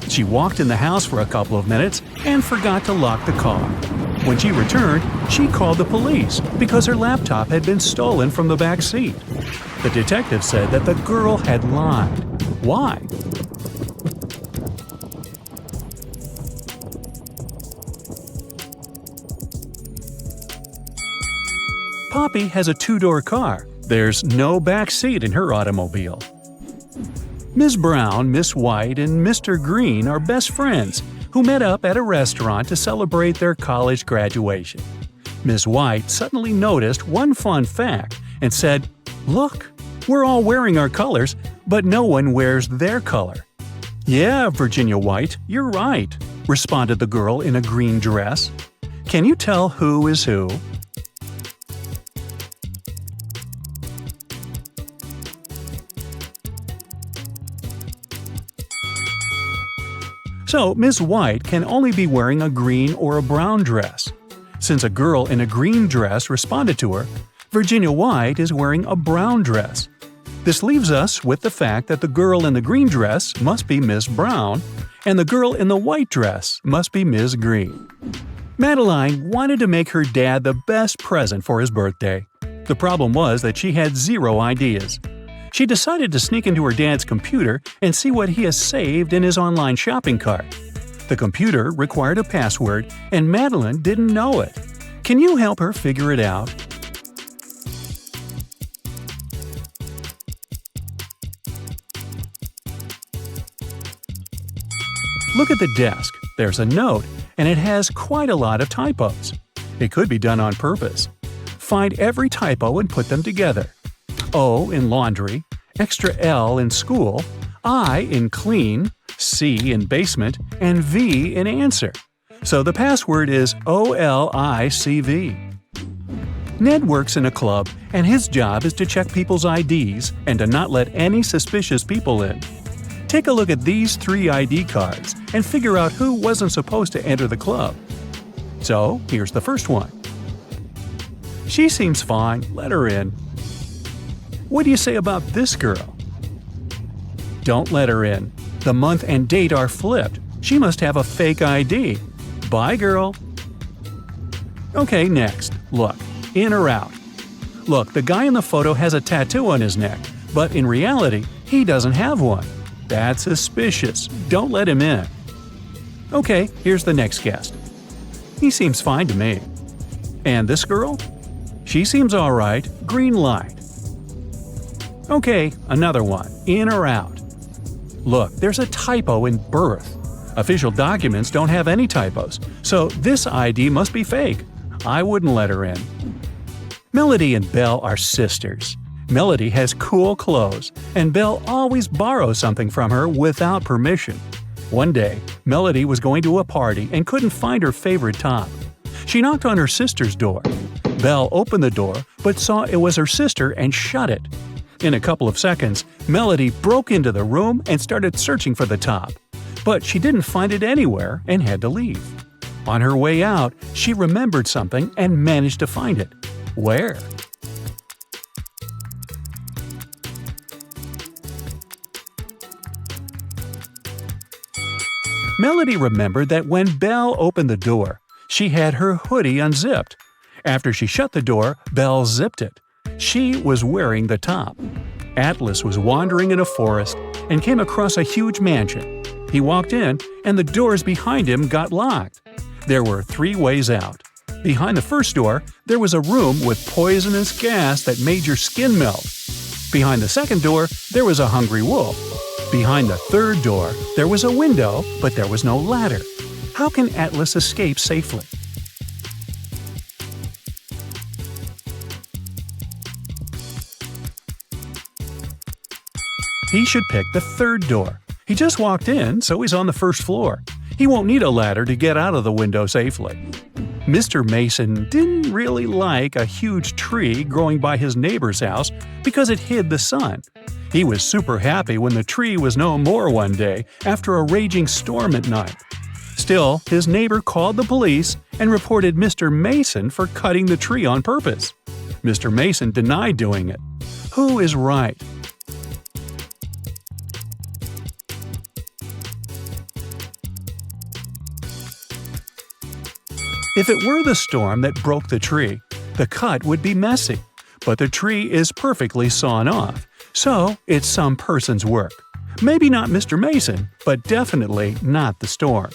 She walked in the house for a couple of minutes and forgot to lock the car. When she returned, she called the police because her laptop had been stolen from the back seat. The detective said that the girl had lied. Why? Poppy has a 2-door car. There's no back seat in her automobile. Ms. Brown, Miss White, and Mr. Green are best friends who met up at a restaurant to celebrate their college graduation. Ms. White suddenly noticed one fun fact and said, "Look, we're all wearing our colors, but no one wears their color." "Yeah, Virginia White, you're right," responded the girl in a green dress. "Can you tell who is who?" So, Ms. White can only be wearing a green or a brown dress. Since a girl in a green dress responded to her, Virginia White is wearing a brown dress. This leaves us with the fact that the girl in the green dress must be Miss Brown, and the girl in the white dress must be Ms. Green. Madeline wanted to make her dad the best present for his birthday. The problem was that she had 0 ideas. She decided to sneak into her dad's computer and see what he has saved in his online shopping cart. The computer required a password, and Madeline didn't know it. Can you help her figure it out? Look at the desk. There's a note, and it has quite a lot of typos. It could be done on purpose. Find every typo and put them together. O in laundry, extra L in school, I in clean, C in basement, and V in answer. So the password is OLICV. Ned works in a club, and his job is to check people's IDs and to not let any suspicious people in. Take a look at these 3 ID cards and figure out who wasn't supposed to enter the club. So, here's the first one. She seems fine, let her in. What do you say about this girl? Don't let her in. The month and date are flipped. She must have a fake ID. Bye, girl. Okay, next. Look. In or out? Look, the guy in the photo has a tattoo on his neck, but in reality, he doesn't have one. That's suspicious. Don't let him in. Okay, here's the next guest. He seems fine to me. And this girl? She seems alright. Green light. Okay, another one. In or out? Look, there's a typo in birth. Official documents don't have any typos, so this ID must be fake. I wouldn't let her in. Melody and Belle are sisters. Melody has cool clothes, and Belle always borrows something from her without permission. One day, Melody was going to a party and couldn't find her favorite top. She knocked on her sister's door. Belle opened the door, but saw it was her sister and shut it. In a couple of seconds, Melody broke into the room and started searching for the top. But she didn't find it anywhere and had to leave. On her way out, she remembered something and managed to find it. Where? Melody remembered that when Belle opened the door, she had her hoodie unzipped. After she shut the door, Belle zipped it. She was wearing the top. Atlas was wandering in a forest and came across a huge mansion. He walked in, and the doors behind him got locked. There were 3 ways out. Behind the first door, there was a room with poisonous gas that made your skin melt. Behind the second door, there was a hungry wolf. Behind the third door, there was a window, but there was no ladder. How can Atlas escape safely? He should pick the third door. He just walked in, so he's on the first floor. He won't need a ladder to get out of the window safely. Mr. Mason didn't really like a huge tree growing by his neighbor's house because it hid the sun. He was super happy when the tree was no more one day after a raging storm at night. Still, his neighbor called the police and reported Mr. Mason for cutting the tree on purpose. Mr. Mason denied doing it. Who is right? If it were the storm that broke the tree, the cut would be messy, but the tree is perfectly sawn off, so it's some person's work. Maybe not Mr. Mason, but definitely not the storm.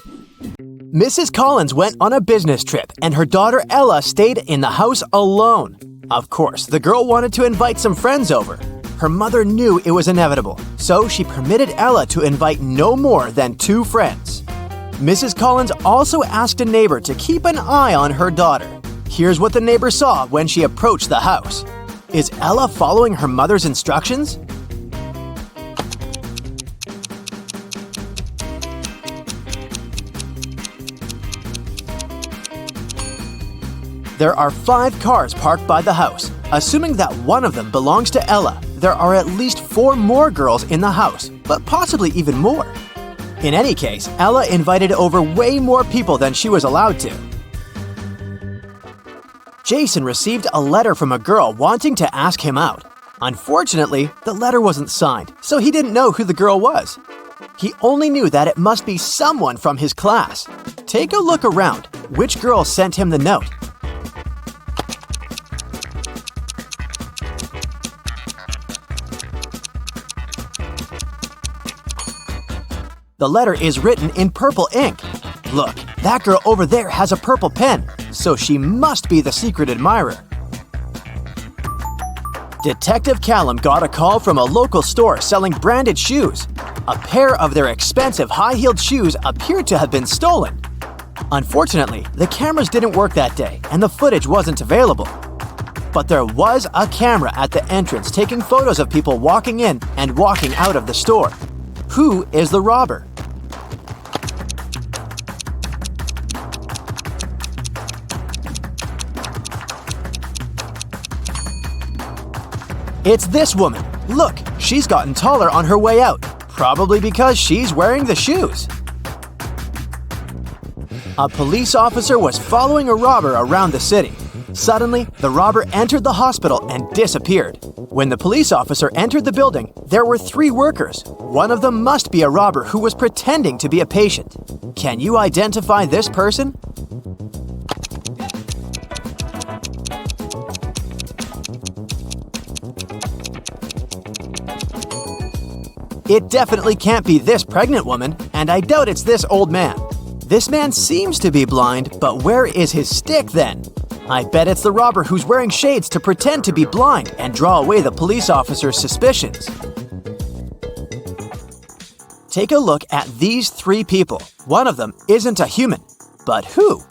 Mrs. Collins went on a business trip, and her daughter Ella stayed in the house alone. Of course, the girl wanted to invite some friends over. Her mother knew it was inevitable, so she permitted Ella to invite no more than 2 friends. Mrs. Collins also asked a neighbor to keep an eye on her daughter. Here's what the neighbor saw when she approached the house. Is Ella following her mother's instructions? There are 5 cars parked by the house. Assuming that one of them belongs to Ella, there are at least 4 more girls in the house, but possibly even more. In any case, Ella invited over way more people than she was allowed to. Jason received a letter from a girl wanting to ask him out. Unfortunately, the letter wasn't signed, so he didn't know who the girl was. He only knew that it must be someone from his class. Take a look around. Which girl sent him the note? The letter is written in purple ink. Look, that girl over there has a purple pen, so she must be the secret admirer. Detective Callum got a call from a local store selling branded shoes. A pair of their expensive high-heeled shoes appeared to have been stolen. Unfortunately, the cameras didn't work that day and the footage wasn't available. But there was a camera at the entrance taking photos of people walking in and walking out of the store. Who is the robber? It's this woman. Look, she's gotten taller on her way out, probably because she's wearing the shoes. A police officer was following a robber around the city. Suddenly, the robber entered the hospital and disappeared. When the police officer entered the building, there were 3 workers. One of them must be a robber who was pretending to be a patient. Can you identify this person? It definitely can't be this pregnant woman, and I doubt it's this old man. This man seems to be blind, but where is his stick then? I bet it's the robber who's wearing shades to pretend to be blind and draw away the police officer's suspicions. Take a look at these 3 people. One of them isn't a human, but who?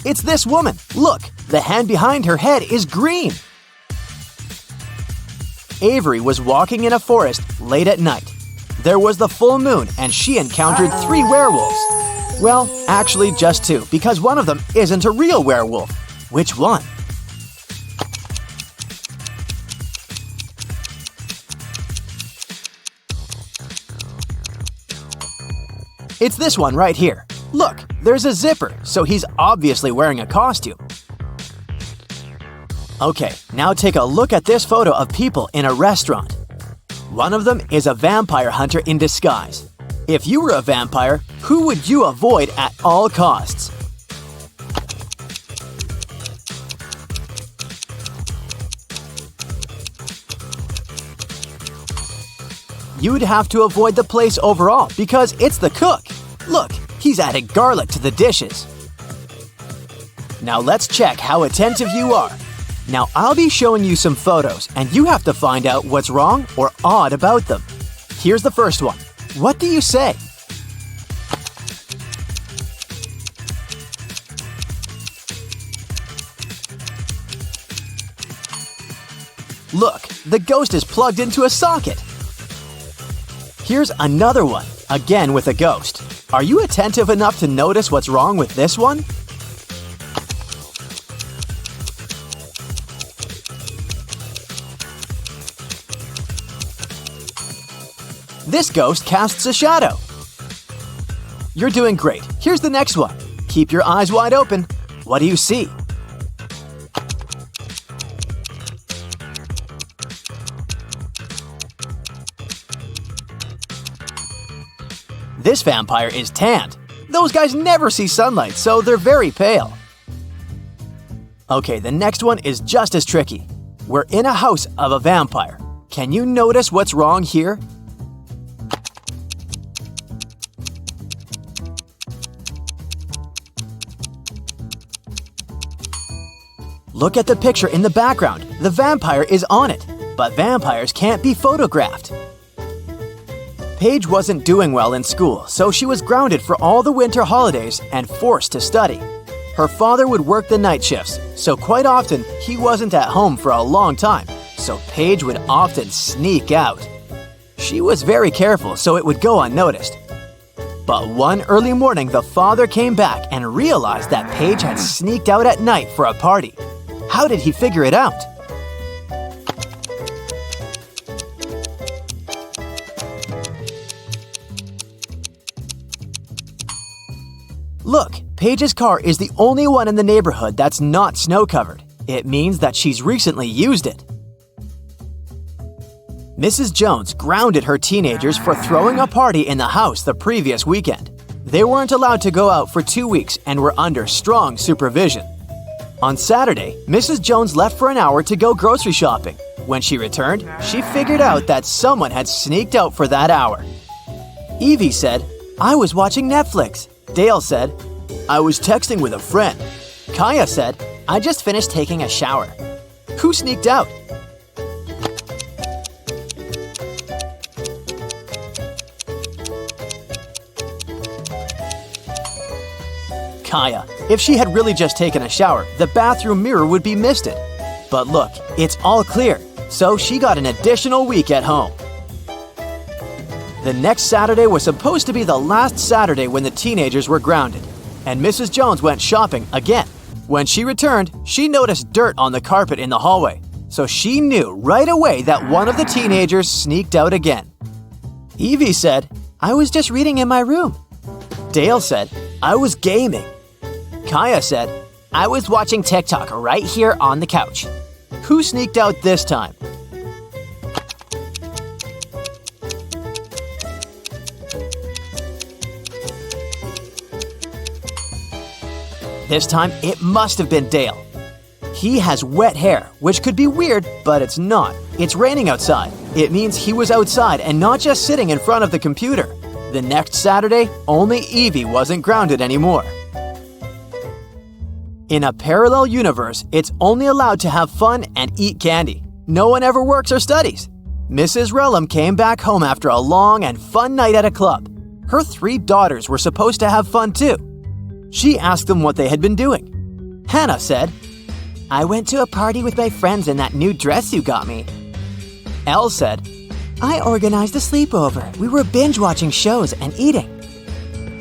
It's this woman. Look, the hand behind her head is green. Avery was walking in a forest late at night. There was the full moon and she encountered 3 werewolves. Well, actually just 2, because one of them isn't a real werewolf. Which one? It's this one right here. Look, there's a zipper, so he's obviously wearing a costume. Okay, now take a look at this photo of people in a restaurant. One of them is a vampire hunter in disguise. If you were a vampire, who would you avoid at all costs? You'd have to avoid the place overall because it's the cook. Look, he's added garlic to the dishes. Now let's check how attentive you are. Now I'll be showing you some photos and you have to find out what's wrong or odd about them. Here's the first one. What do you say? Look, the ghost is plugged into a socket. Here's another one, again with a ghost. Are you attentive enough to notice what's wrong with this one? This ghost casts a shadow. You're doing great. Here's the next one. Keep your eyes wide open. What do you see? This vampire is tanned. Those guys never see sunlight, so they're very pale. Okay, the next one is just as tricky. We're in a house of a vampire. Can you notice what's wrong here? Look at the picture in the background. The vampire is on it, but vampires can't be photographed. Paige wasn't doing well in school, so she was grounded for all the winter holidays and forced to study. Her father would work the night shifts, so quite often he wasn't at home for a long time, so Paige would often sneak out. She was very careful so it would go unnoticed. But one early morning, the father came back and realized that Paige had sneaked out at night for a party. How did he figure it out? Look, Paige's car is the only one in the neighborhood that's not snow-covered. It means that she's recently used it. Mrs. Jones grounded her teenagers for throwing a party in the house the previous weekend. They weren't allowed to go out for 2 weeks and were under strong supervision. On Saturday, Mrs. Jones left for an hour to go grocery shopping. When she returned, she figured out that someone had sneaked out for that hour. Evie said, "I was watching Netflix." Dale said, "I was texting with a friend." Kaya said, "I just finished taking a shower." Who sneaked out? Kaya. If she had really just taken a shower, the bathroom mirror would be misted. But look, it's all clear, so she got an additional week at home. The next Saturday was supposed to be the last Saturday when the teenagers were grounded, and Mrs. Jones went shopping again. When she returned, she noticed dirt on the carpet in the hallway, so she knew right away that one of the teenagers sneaked out again. Evie said, "I was just reading in my room." Dale said, "I was gaming." Kaya said, "I was watching TikTok right here on the couch." Who sneaked out this time? This time, it must have been Dale. He has wet hair, which could be weird, but it's not. It's raining outside. It means he was outside and not just sitting in front of the computer. The next Saturday, only Evie wasn't grounded anymore. In a parallel universe, it's only allowed to have fun and eat candy. No one ever works or studies. Mrs. Relham came back home after a long and fun night at a club. Her 3 daughters were supposed to have fun too. She asked them what they had been doing. Hannah said, "I went to a party with my friends in that new dress you got me." Elle said, "I organized a sleepover. We were binge-watching shows and eating."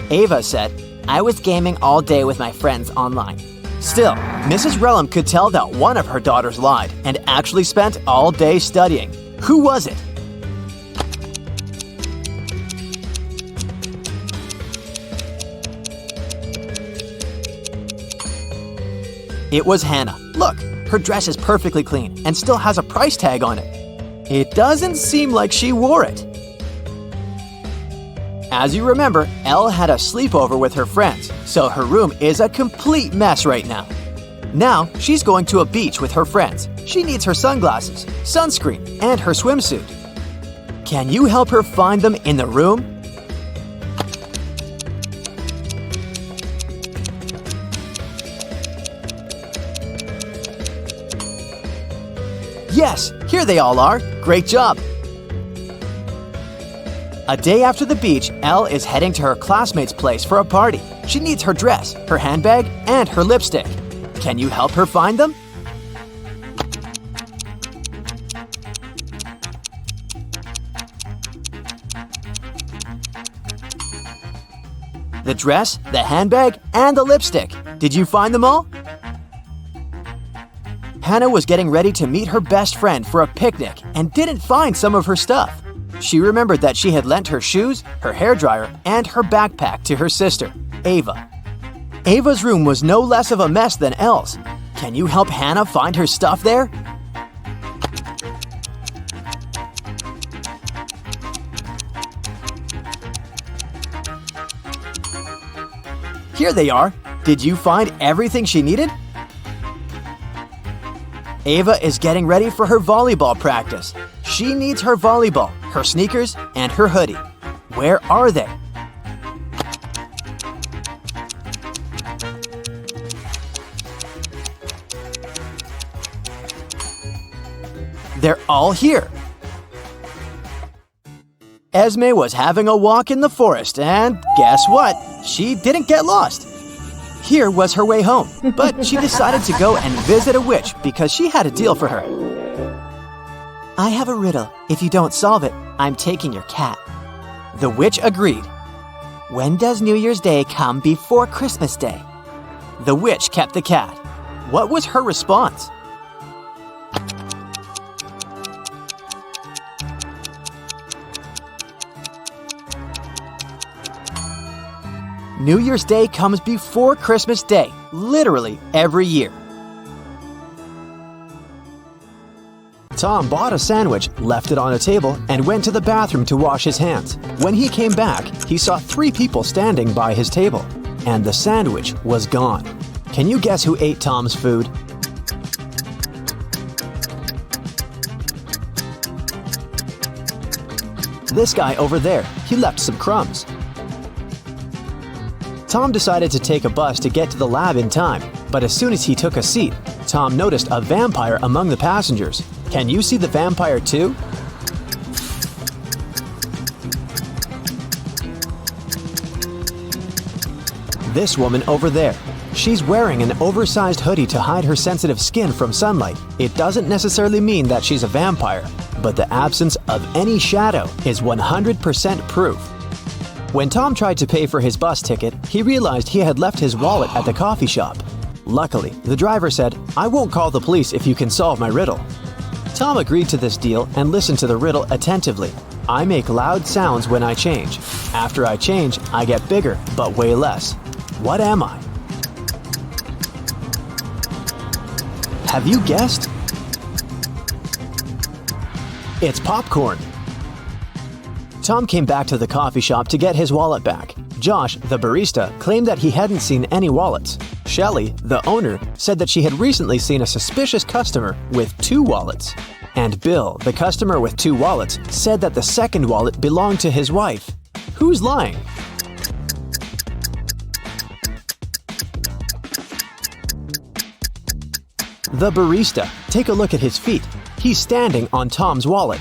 Ava said, "I was gaming all day with my friends online." Still, Mrs. Relham could tell that one of her daughters lied and actually spent all day studying. Who was it? It was Hannah. Look, her dress is perfectly clean and still has a price tag on it. It doesn't seem like she wore it. As you remember, Elle had a sleepover with her friends, so her room is a complete mess right now. Now, she's going to a beach with her friends. She needs her sunglasses, sunscreen, and her swimsuit. Can you help her find them in the room? Yes, here they all are. Great job. A day after the beach, Elle is heading to her classmate's place for a party. She needs her dress, her handbag, and her lipstick. Can you help her find them? The dress, the handbag, and the lipstick. Did you find them all? Hannah was getting ready to meet her best friend for a picnic and didn't find some of her stuff. She remembered that she had lent her shoes, her hairdryer, and her backpack to her sister, Ava. Ava's room was no less of a mess than Elle's. Can you help Hannah find her stuff there? Here they are. Did you find everything she needed? Ava is getting ready for her volleyball practice. She needs her volleyball, her sneakers, and her hoodie. Where are they? They're all here. Esme was having a walk in the forest, and guess what? She didn't get lost. Here was her way home, but she decided to go and visit a witch because she had a deal for her. "I have a riddle. If you don't solve it, I'm taking your cat." The witch agreed. "When does New Year's Day come before Christmas Day?" The witch kept the cat. What was her response? New Year's Day comes before Christmas Day, literally every year. Tom bought a sandwich, left it on a table, and went to the bathroom to wash his hands. When he came back, he saw 3 people standing by his table, and the sandwich was gone. Can you guess who ate Tom's food? This guy over there. He left some crumbs. Tom decided to take a bus to get to the lab in time, but as soon as he took a seat, Tom noticed a vampire among the passengers. Can you see the vampire too? This woman over there. She's wearing an oversized hoodie to hide her sensitive skin from sunlight. It doesn't necessarily mean that she's a vampire, but the absence of any shadow is 100% proof. When Tom tried to pay for his bus ticket, he realized he had left his wallet at the coffee shop. Luckily, the driver said, "I won't call the police if you can solve my riddle." Tom agreed to this deal and listened to the riddle attentively. I make loud sounds when I change. After I change, I get bigger, but weigh less. What am I? Have you guessed? It's popcorn. Tom came back to the coffee shop to get his wallet back. Josh, the barista, claimed that he hadn't seen any wallets. Shelley, the owner, said that she had recently seen a suspicious customer with 2 wallets. And Bill, the customer with 2 wallets, said that the second wallet belonged to his wife. Who's lying? The barista. Take a look at his feet. He's standing on Tom's wallet.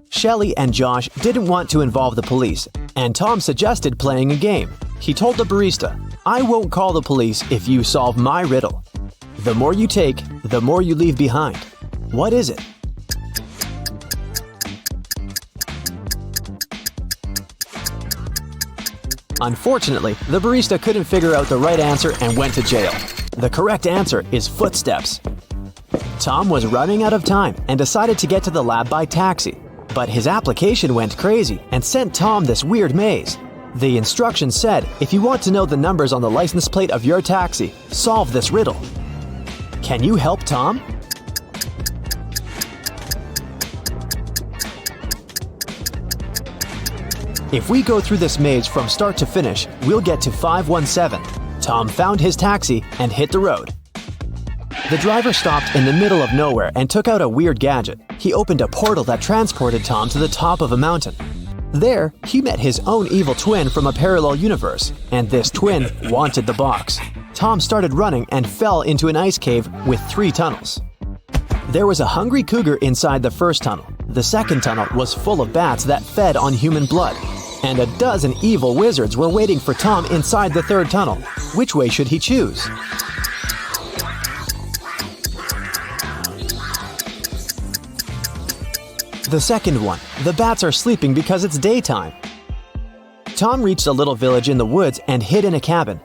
Shelley and Josh didn't want to involve the police, and Tom suggested playing a game. He told the barista, "I won't call the police if you solve my riddle. The more you take, the more you leave behind. What is it?" Unfortunately, the barista couldn't figure out the right answer and went to jail. The correct answer is footsteps. Tom was running out of time and decided to get to the lab by taxi. But his application went crazy and sent Tom this weird maze. The instructions said, if you want to know the numbers on the license plate of your taxi, solve this riddle. Can you help Tom? If we go through this maze from start to finish, we'll get to 517. Tom found his taxi and hit the road. The driver stopped in the middle of nowhere and took out a weird gadget. He opened a portal that transported Tom to the top of a mountain. There, he met his own evil twin from a parallel universe, and this twin wanted the box. Tom started running and fell into an ice cave with 3 tunnels. There was a hungry cougar inside the first tunnel. The second tunnel was full of bats that fed on human blood. And a dozen evil wizards were waiting for Tom inside the third tunnel. Which way should he choose? The second one. The bats are sleeping because it's daytime. Tom reached a little village in the woods and hid in a cabin.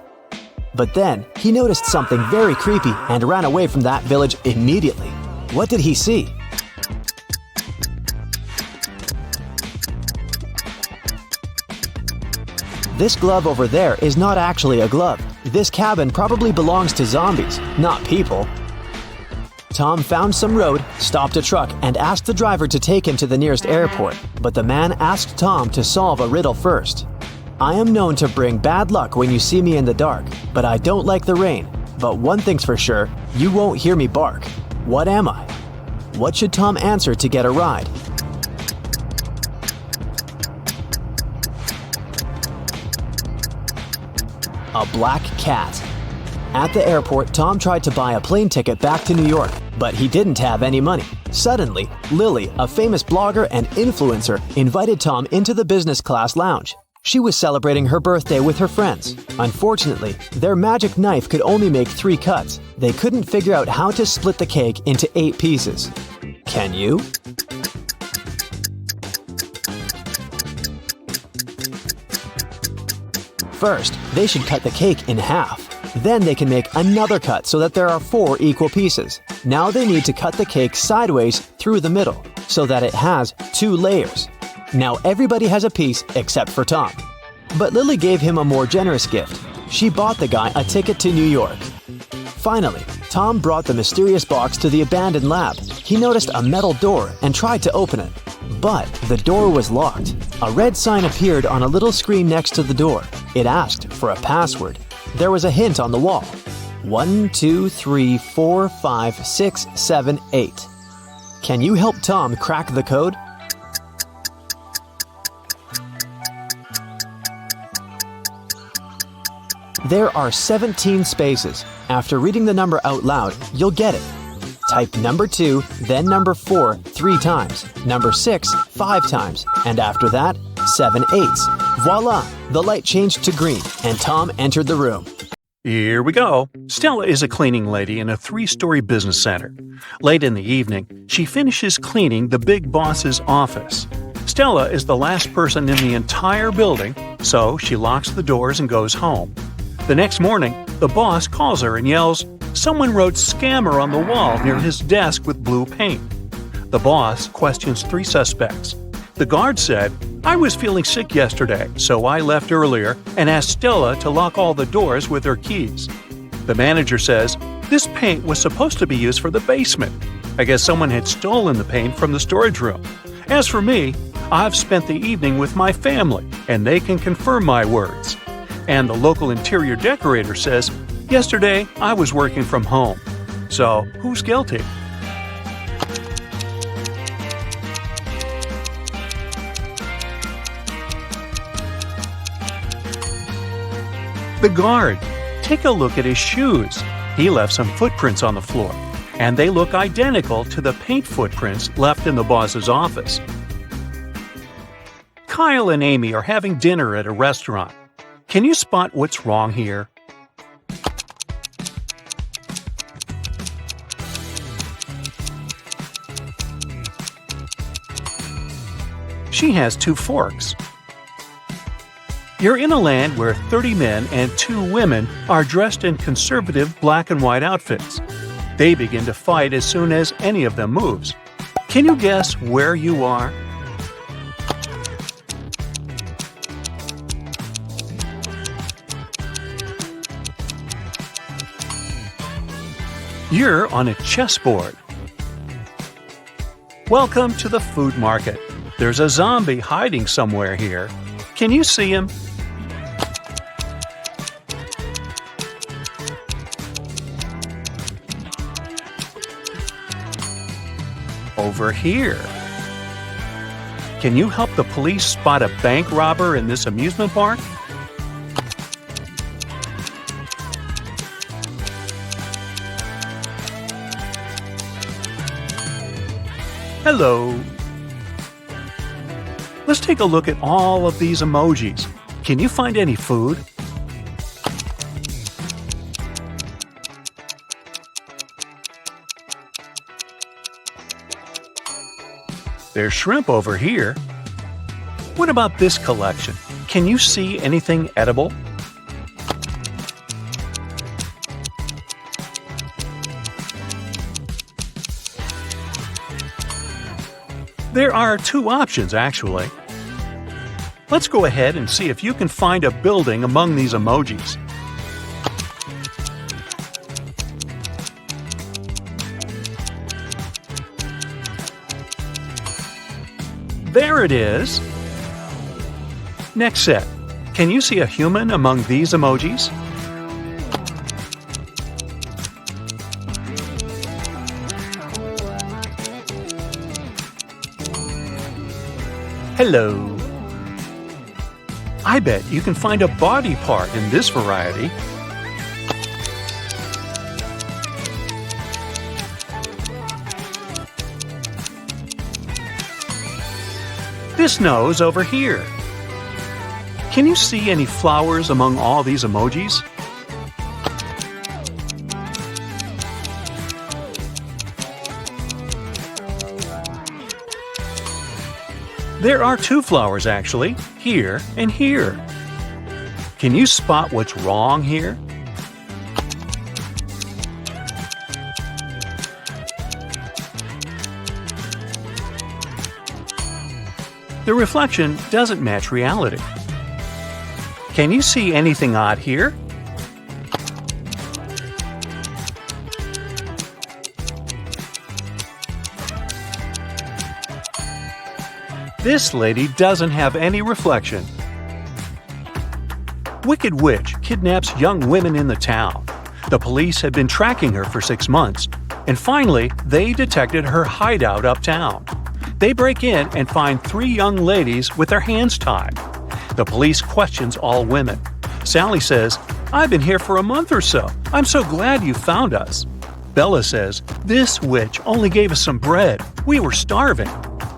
But then, he noticed something very creepy and ran away from that village immediately. What did he see? This glove over there is not actually a glove. This cabin probably belongs to zombies, not people. Tom found some road, stopped a truck, and asked the driver to take him to the nearest airport. But the man asked Tom to solve a riddle first. I am known to bring bad luck when you see me in the dark, but I don't like the rain. But one thing's for sure, you won't hear me bark. What am I? What should Tom answer to get a ride? A black cat. At the airport, Tom tried to buy a plane ticket back to New York, but he didn't have any money. Suddenly, Lily, a famous blogger and influencer, invited Tom into the business class lounge. She was celebrating her birthday with her friends. Unfortunately, their magic knife could only make 3 cuts. They couldn't figure out how to split the cake into 8 pieces. Can you? First, they should cut the cake in half. Then they can make another cut so that there are 4 equal pieces. Now they need to cut the cake sideways through the middle so that it has 2 layers. Now everybody has a piece except for Tom. But Lily gave him a more generous gift. She bought the guy a ticket to New York. Finally, Tom brought the mysterious box to the abandoned lab. He noticed a metal door and tried to open it. But the door was locked. A red sign appeared on a little screen next to the door. It asked for a password. There was a hint on the wall. 1, 2, 3, 4, 5, 6, 7, 8. Can you help Tom crack the code? There are 17 spaces. After reading the number out loud, you'll get it. Type number 2, then number 4 3 times, number 6 5 times, and after that, 7 eighths. Voila! The light changed to green, and Tom entered the room. Here we go. Stella is a cleaning lady in a 3-story business center. Late in the evening, she finishes cleaning the big boss's office. Stella is the last person in the entire building, so she locks the doors and goes home. The next morning, the boss calls her and yells, "Someone wrote scammer on the wall near his desk with blue paint." The boss questions 3 suspects. The guard said, "I was feeling sick yesterday, so I left earlier and asked Stella to lock all the doors with her keys." The manager says, "This paint was supposed to be used for the basement. I guess someone had stolen the paint from the storage room. As for me, I've spent the evening with my family, and they can confirm my words." And the local interior decorator says, "Yesterday, I was working from home." So, who's guilty? The guard. Take a look at his shoes. He left some footprints on the floor, and they look identical to the paint footprints left in the boss's office. Kyle and Amy are having dinner at a restaurant. Can you spot what's wrong here? She has 2 forks. You're in a land where 30 men and 2 women are dressed in conservative black and white outfits. They begin to fight as soon as any of them moves. Can you guess where you are? You're on a chessboard. Welcome to the food market. There's a zombie hiding somewhere here. Can you see him? Over here. Can you help the police spot a bank robber in this amusement park? Hello. Let's take a look at all of these emojis. Can you find any food? There's shrimp over here. What about this collection? Can you see anything edible? There are 2 options, actually. Let's go ahead and see if you can find a building among these emojis. There it is. Next set. Can you see a human among these emojis? Hello. I bet you can find a body part in this variety. This nose over here. Can you see any flowers among all these emojis? There are 2 flowers, actually, here and here. Can you spot what's wrong here? The reflection doesn't match reality. Can you see anything odd here? This lady doesn't have any reflection. Wicked Witch kidnaps young women in the town. The police had been tracking her for 6 months, and finally, they detected her hideout uptown. They break in and find 3 young ladies with their hands tied. The police questions all women. Sally says, "I've been here for a month or so. I'm so glad you found us." Bella says, "This witch only gave us some bread. We were starving."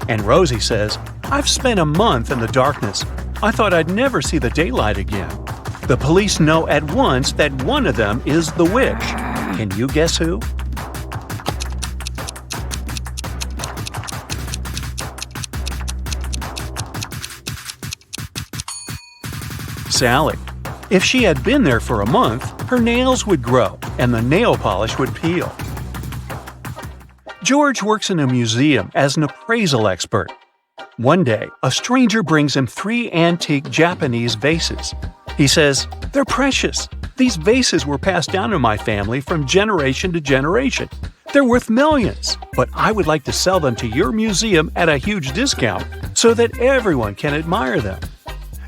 And Rosie says, "I've spent a month in the darkness. I thought I'd never see the daylight again." The police know at once that one of them is the witch. Can you guess who? Sally. If she had been there for a month, her nails would grow and the nail polish would peel. George works in a museum as an appraisal expert. One day, a stranger brings him 3 antique Japanese vases. He says, "They're precious. These vases were passed down in my family from generation to generation. They're worth millions, but I would like to sell them to your museum at a huge discount so that everyone can admire them."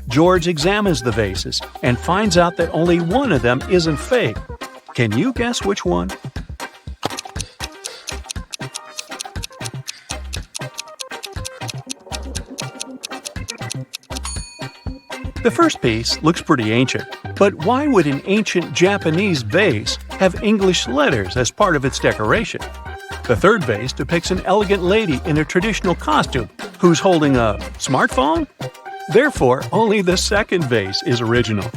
George examines the vases and finds out that only one of them isn't fake. Can you guess which one? The first piece looks pretty ancient, but why would an ancient Japanese vase have English letters as part of its decoration? The third vase depicts an elegant lady in a traditional costume who's holding a smartphone? Therefore, only the second vase is original.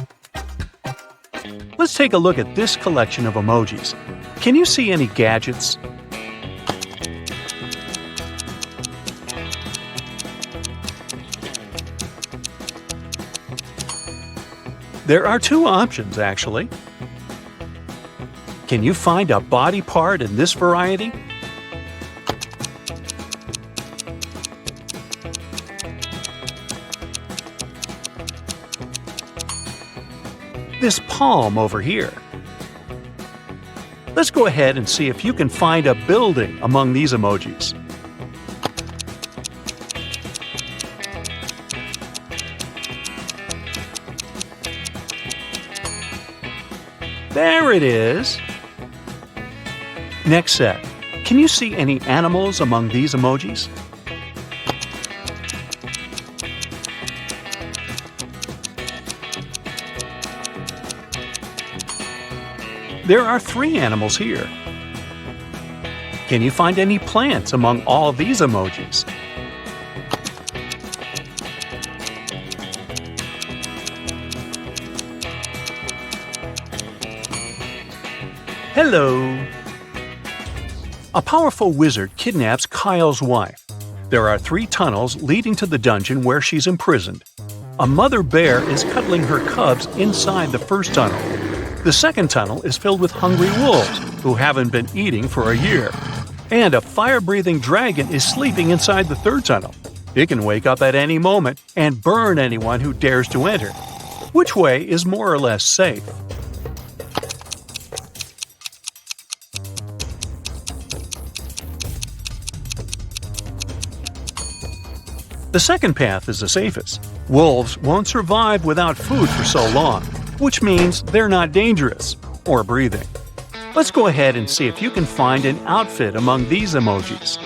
Let's take a look at this collection of emojis. Can you see any gadgets? There are 2 options, actually. Can you find a body part in this variety? This palm over here. Let's go ahead and see if you can find a building among these emojis. There it is! Next set. Can you see any animals among these emojis? There are 3 animals here. Can you find any plants among all these emojis? Hello! A powerful wizard kidnaps Kyle's wife. There are 3 tunnels leading to the dungeon where she's imprisoned. A mother bear is cuddling her cubs inside the first tunnel. The second tunnel is filled with hungry wolves who haven't been eating for a year. And a fire-breathing dragon is sleeping inside the third tunnel. It can wake up at any moment and burn anyone who dares to enter. Which way is more or less safe? The second path is the safest. Wolves won't survive without food for so long, which means they're not dangerous or breathing. Let's go ahead and see if you can find an outfit among these emojis.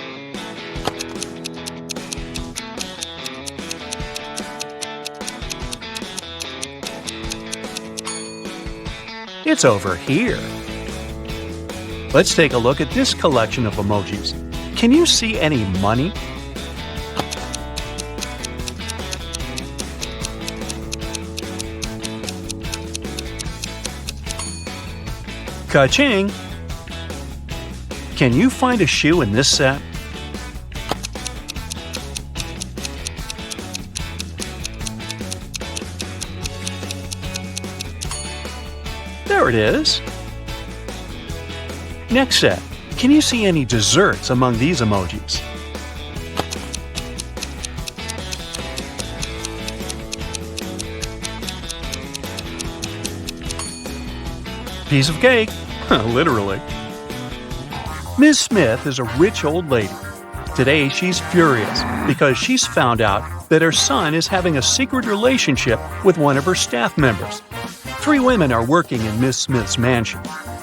It's over here. Let's take a look at this collection of emojis. Can you see any money? Ka-ching! Can you find a shoe in this set? There it is! Next set. Can you see any desserts among these emojis? Piece of cake! Literally. Ms. Smith is a rich old lady. Today she's furious because she's found out that her son is having a secret relationship with one of her staff members. 3 women are working in Ms. Smith's mansion.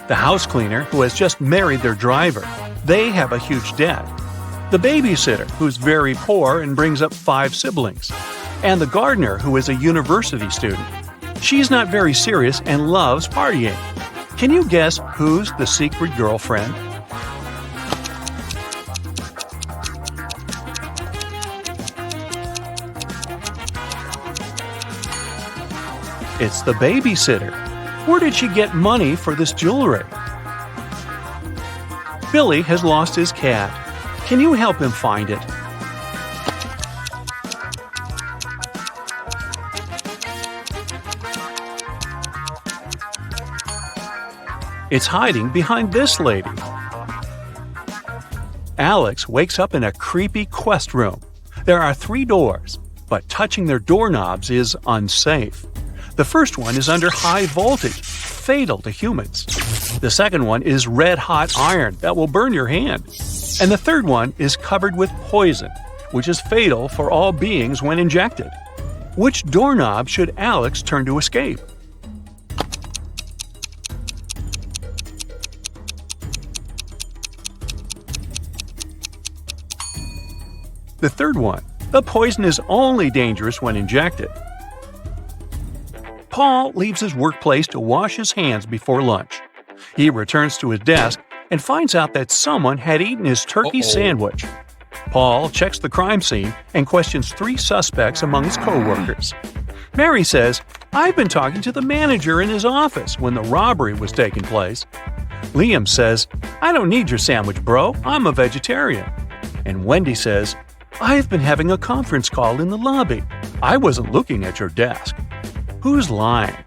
the house cleaner who has just married their driver. They have a huge debt. The babysitter who's very poor and brings up 5 siblings. And the gardener who is a university student. She's not very serious and loves partying. Can you guess who's the secret girlfriend? It's the babysitter. Where did she get money for this jewelry? Billy has lost his cat. Can you help him find it? It's hiding behind this lady. Alex wakes up in a creepy quest room. There are 3 doors, but touching their doorknobs is unsafe. The first one is under high voltage, fatal to humans. The second one is red-hot iron that will burn your hand. And the third one is covered with poison, which is fatal for all beings when injected. Which doorknob should Alex turn to escape? The third one. The poison is only dangerous when injected. Paul leaves his workplace to wash his hands before lunch. He returns to his desk and finds out that someone had eaten his turkey sandwich. Paul checks the crime scene and questions 3 suspects among his co-workers. Mary says, "I've been talking to the manager in his office when the robbery was taking place." Liam says, "I don't need your sandwich, bro. I'm a vegetarian." And Wendy says, "I've been having a conference call in the lobby. I wasn't looking at your desk." Who's lying?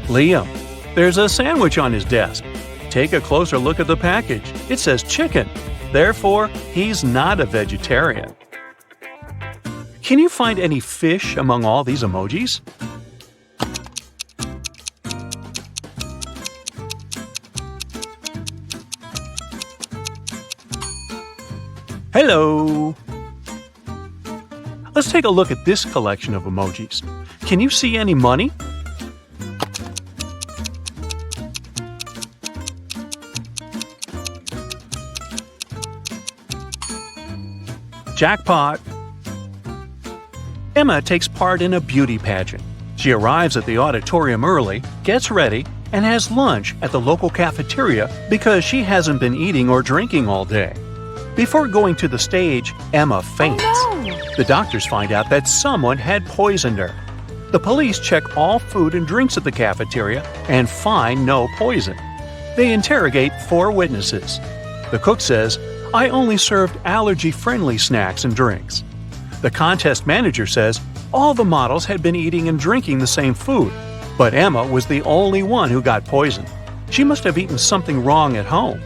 Liam. There's a sandwich on his desk. Take a closer look at the package. It says chicken. Therefore, he's not a vegetarian. Can you find any fish among all these emojis? Hello! Let's take a look at this collection of emojis. Can you see any money? Jackpot! Emma takes part in a beauty pageant. She arrives at the auditorium early, gets ready, and has lunch at the local cafeteria because she hasn't been eating or drinking all day. Before going to the stage, Emma faints. Oh, no. The doctors find out that someone had poisoned her. The police check all food and drinks at the cafeteria and find no poison. They interrogate 4 witnesses. The cook says, "I only served allergy-friendly snacks and drinks." The contest manager says all the models had been eating and drinking the same food, but Emma was the only one who got poisoned. She must have eaten something wrong at home.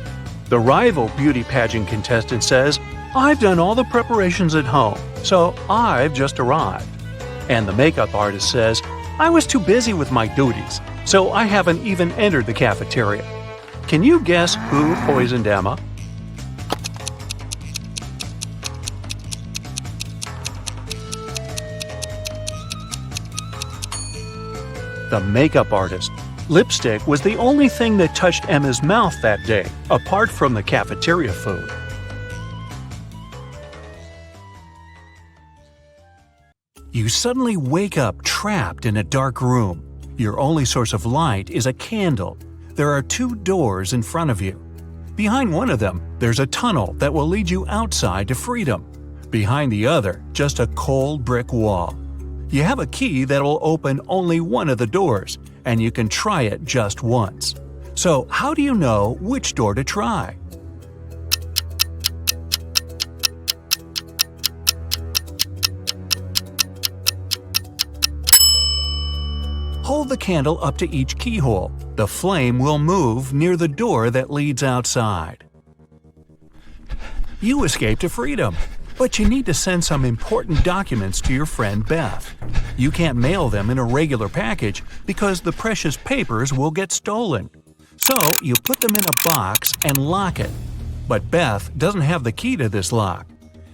The rival beauty pageant contestant says, "I've done all the preparations at home, so I've just arrived." And the makeup artist says, "I was too busy with my duties, so I haven't even entered the cafeteria." Can you guess who poisoned Emma? The makeup artist. Lipstick was the only thing that touched Emma's mouth that day, apart from the cafeteria food. You suddenly wake up trapped in a dark room. Your only source of light is a candle. There are 2 doors in front of you. Behind one of them, there's a tunnel that will lead you outside to freedom. Behind the other, just a cold brick wall. You have a key that will open only one of the doors, and you can try it just once. So how do you know which door to try? Hold the candle up to each keyhole. The flame will move near the door that leads outside. You escape to freedom, but you need to send some important documents to your friend Beth. You can't mail them in a regular package because the precious papers will get stolen. So you put them in a box and lock it. But Beth doesn't have the key to this lock.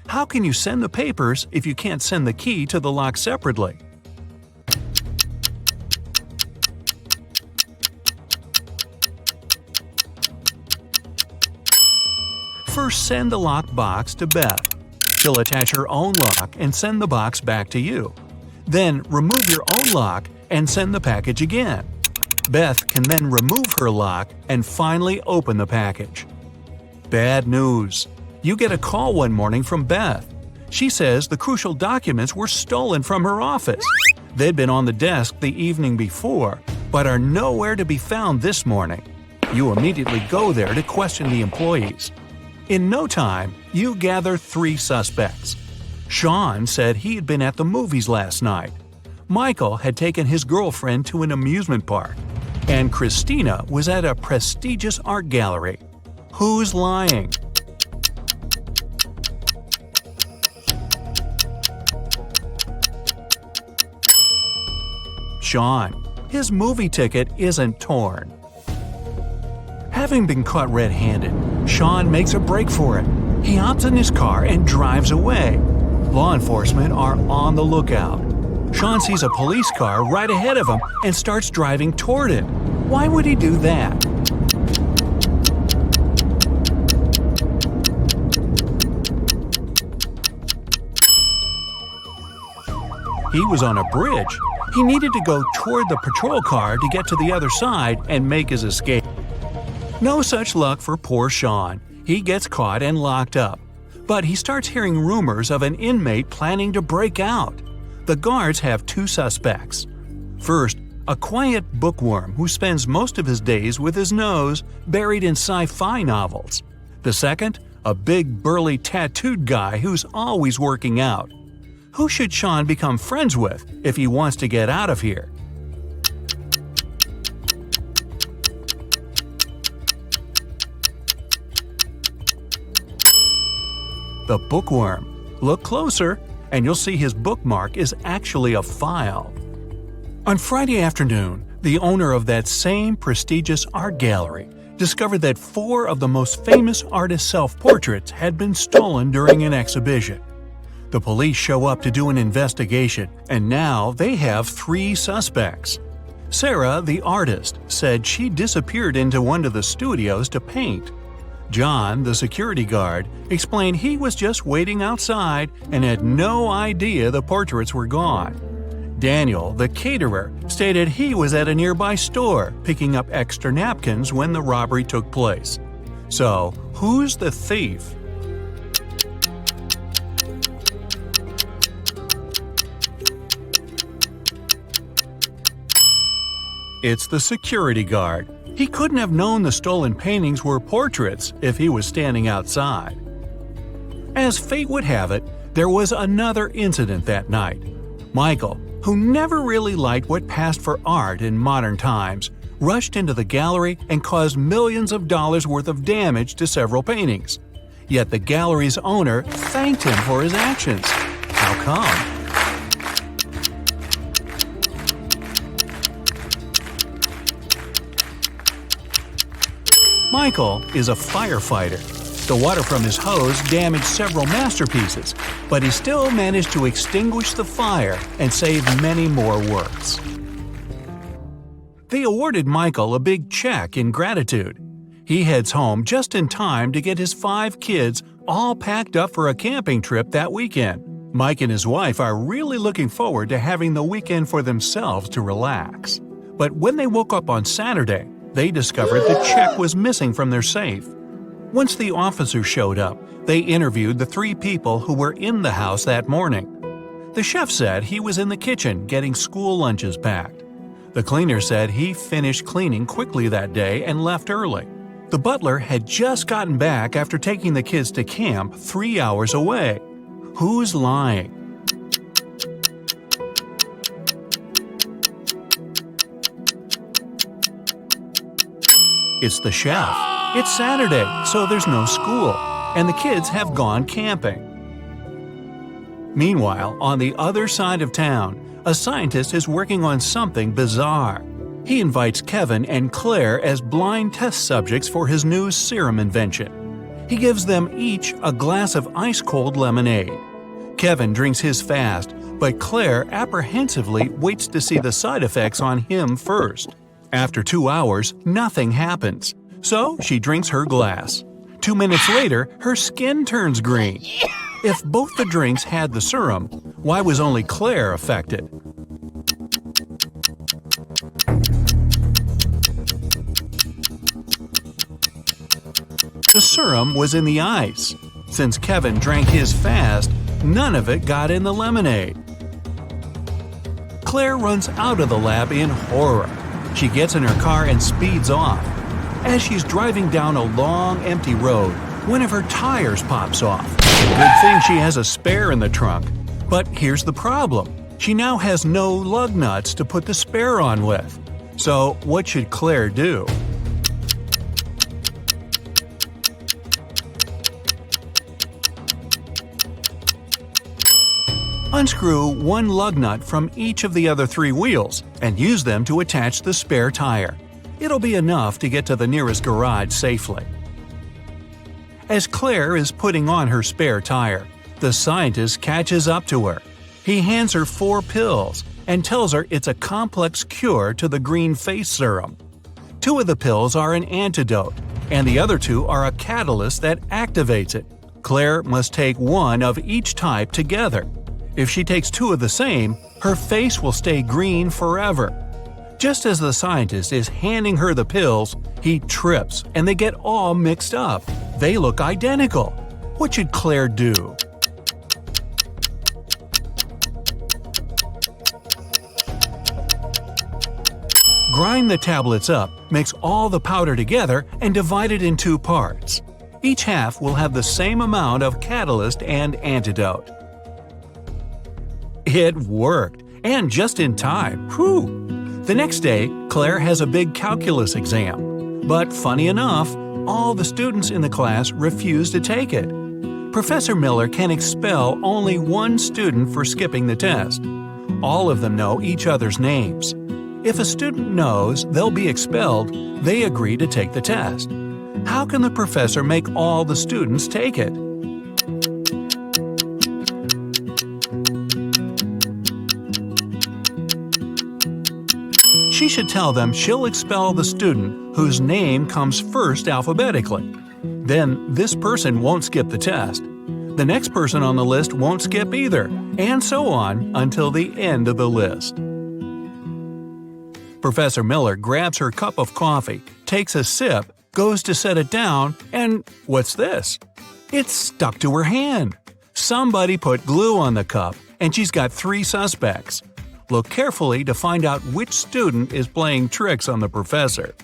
How can you send the papers if you can't send the key to the lock separately? First, send the locked box to Beth. She'll attach her own lock and send the box back to you. Then remove your own lock and send the package again. Beth can then remove her lock and finally open the package. Bad news. You get a call one morning from Beth. She says the crucial documents were stolen from her office. They'd been on the desk the evening before, but are nowhere to be found this morning. You immediately go there to question the employees. In no time, you gather 3 suspects. Sean said he had been at the movies last night. Michael had taken his girlfriend to an amusement park. And Christina was at a prestigious art gallery. Who's lying? Sean. His movie ticket isn't torn. Having been caught red-handed, Sean makes a break for it. He hops in his car and drives away. Law enforcement are on the lookout. Sean sees a police car right ahead of him and starts driving toward it. Why would he do that? He was on a bridge. He needed to go toward the patrol car to get to the other side and make his escape. No such luck for poor Sean. He gets caught and locked up. But he starts hearing rumors of an inmate planning to break out. The guards have 2 suspects. First, a quiet bookworm who spends most of his days with his nose buried in sci-fi novels. The second, a big burly tattooed guy who's always working out. Who should Sean become friends with if he wants to get out of here? The bookworm. Look closer, and you'll see his bookmark is actually a file. On Friday afternoon, the owner of that same prestigious art gallery discovered that 4 of the most famous artist self-portraits had been stolen during an exhibition. The police show up to do an investigation, and now they have 3 suspects. Sarah, the artist, said she disappeared into one of the studios to paint. John, the security guard, explained he was just waiting outside and had no idea the portraits were gone. Daniel, the caterer, stated he was at a nearby store picking up extra napkins when the robbery took place. So, who's the thief? It's the security guard. He couldn't have known the stolen paintings were portraits if he was standing outside. As fate would have it, there was another incident that night. Michael, who never really liked what passed for art in modern times, rushed into the gallery and caused millions of dollars worth of damage to several paintings. Yet the gallery's owner thanked him for his actions. How come? Michael is a firefighter. The water from his hose damaged several masterpieces, but he still managed to extinguish the fire and save many more works. They awarded Michael a big check in gratitude. He heads home just in time to get his 5 kids all packed up for a camping trip that weekend. Mike and his wife are really looking forward to having the weekend for themselves to relax. But when they woke up on Saturday, they discovered the check was missing from their safe. Once the officers showed up, they interviewed the 3 people who were in the house that morning. The chef said he was in the kitchen getting school lunches packed. The cleaner said he finished cleaning quickly that day and left early. The butler had just gotten back after taking the kids to camp 3 hours away. Who's lying? It's the chef. It's Saturday, so there's no school, and the kids have gone camping. Meanwhile, on the other side of town, a scientist is working on something bizarre. He invites Kevin and Claire as blind test subjects for his new serum invention. He gives them each a glass of ice-cold lemonade. Kevin drinks his fast, but Claire apprehensively waits to see the side effects on him first. After 2 hours, nothing happens, so she drinks her glass. 2 minutes later, her skin turns green. If both the drinks had the serum, why was only Claire affected? The serum was in the ice. Since Kevin drank his fast, none of it got in the lemonade. Claire runs out of the lab in horror. She gets in her car and speeds off. As she's driving down a long, empty road, one of her tires pops off. Good thing she has a spare in the trunk. But here's the problem. She now has no lug nuts to put the spare on with. So what should Claire do? Unscrew one lug nut from each of the other 3 wheels and use them to attach the spare tire. It'll be enough to get to the nearest garage safely. As Claire is putting on her spare tire, the scientist catches up to her. He hands her 4 pills and tells her it's a complex cure to the green face serum. 2 of the pills are an antidote, and the other 2 are a catalyst that activates it. Claire must take 1 of each type together. If she takes 2 of the same, her face will stay green forever. Just as the scientist is handing her the pills, he trips and they get all mixed up. They look identical. What should Claire do? Grind the tablets up, mix all the powder together, and divide it in 2 parts. Each half will have the same amount of catalyst and antidote. It worked, and just in time. Whew! The next day, Claire has a big calculus exam. But funny enough, all the students in the class refuse to take it. Professor Miller can expel only 1 student for skipping the test. All of them know each other's names. If a student knows they'll be expelled, they agree to take the test. How can the professor make all the students take it? She should tell them she'll expel the student whose name comes first alphabetically. Then this person won't skip the test. The next person on the list won't skip either, and so on until the end of the list. Professor Miller grabs her cup of coffee, takes a sip, goes to set it down, and what's this? It's stuck to her hand. Somebody put glue on the cup, and she's got 3 suspects. Look carefully to find out which student is playing tricks on the professor.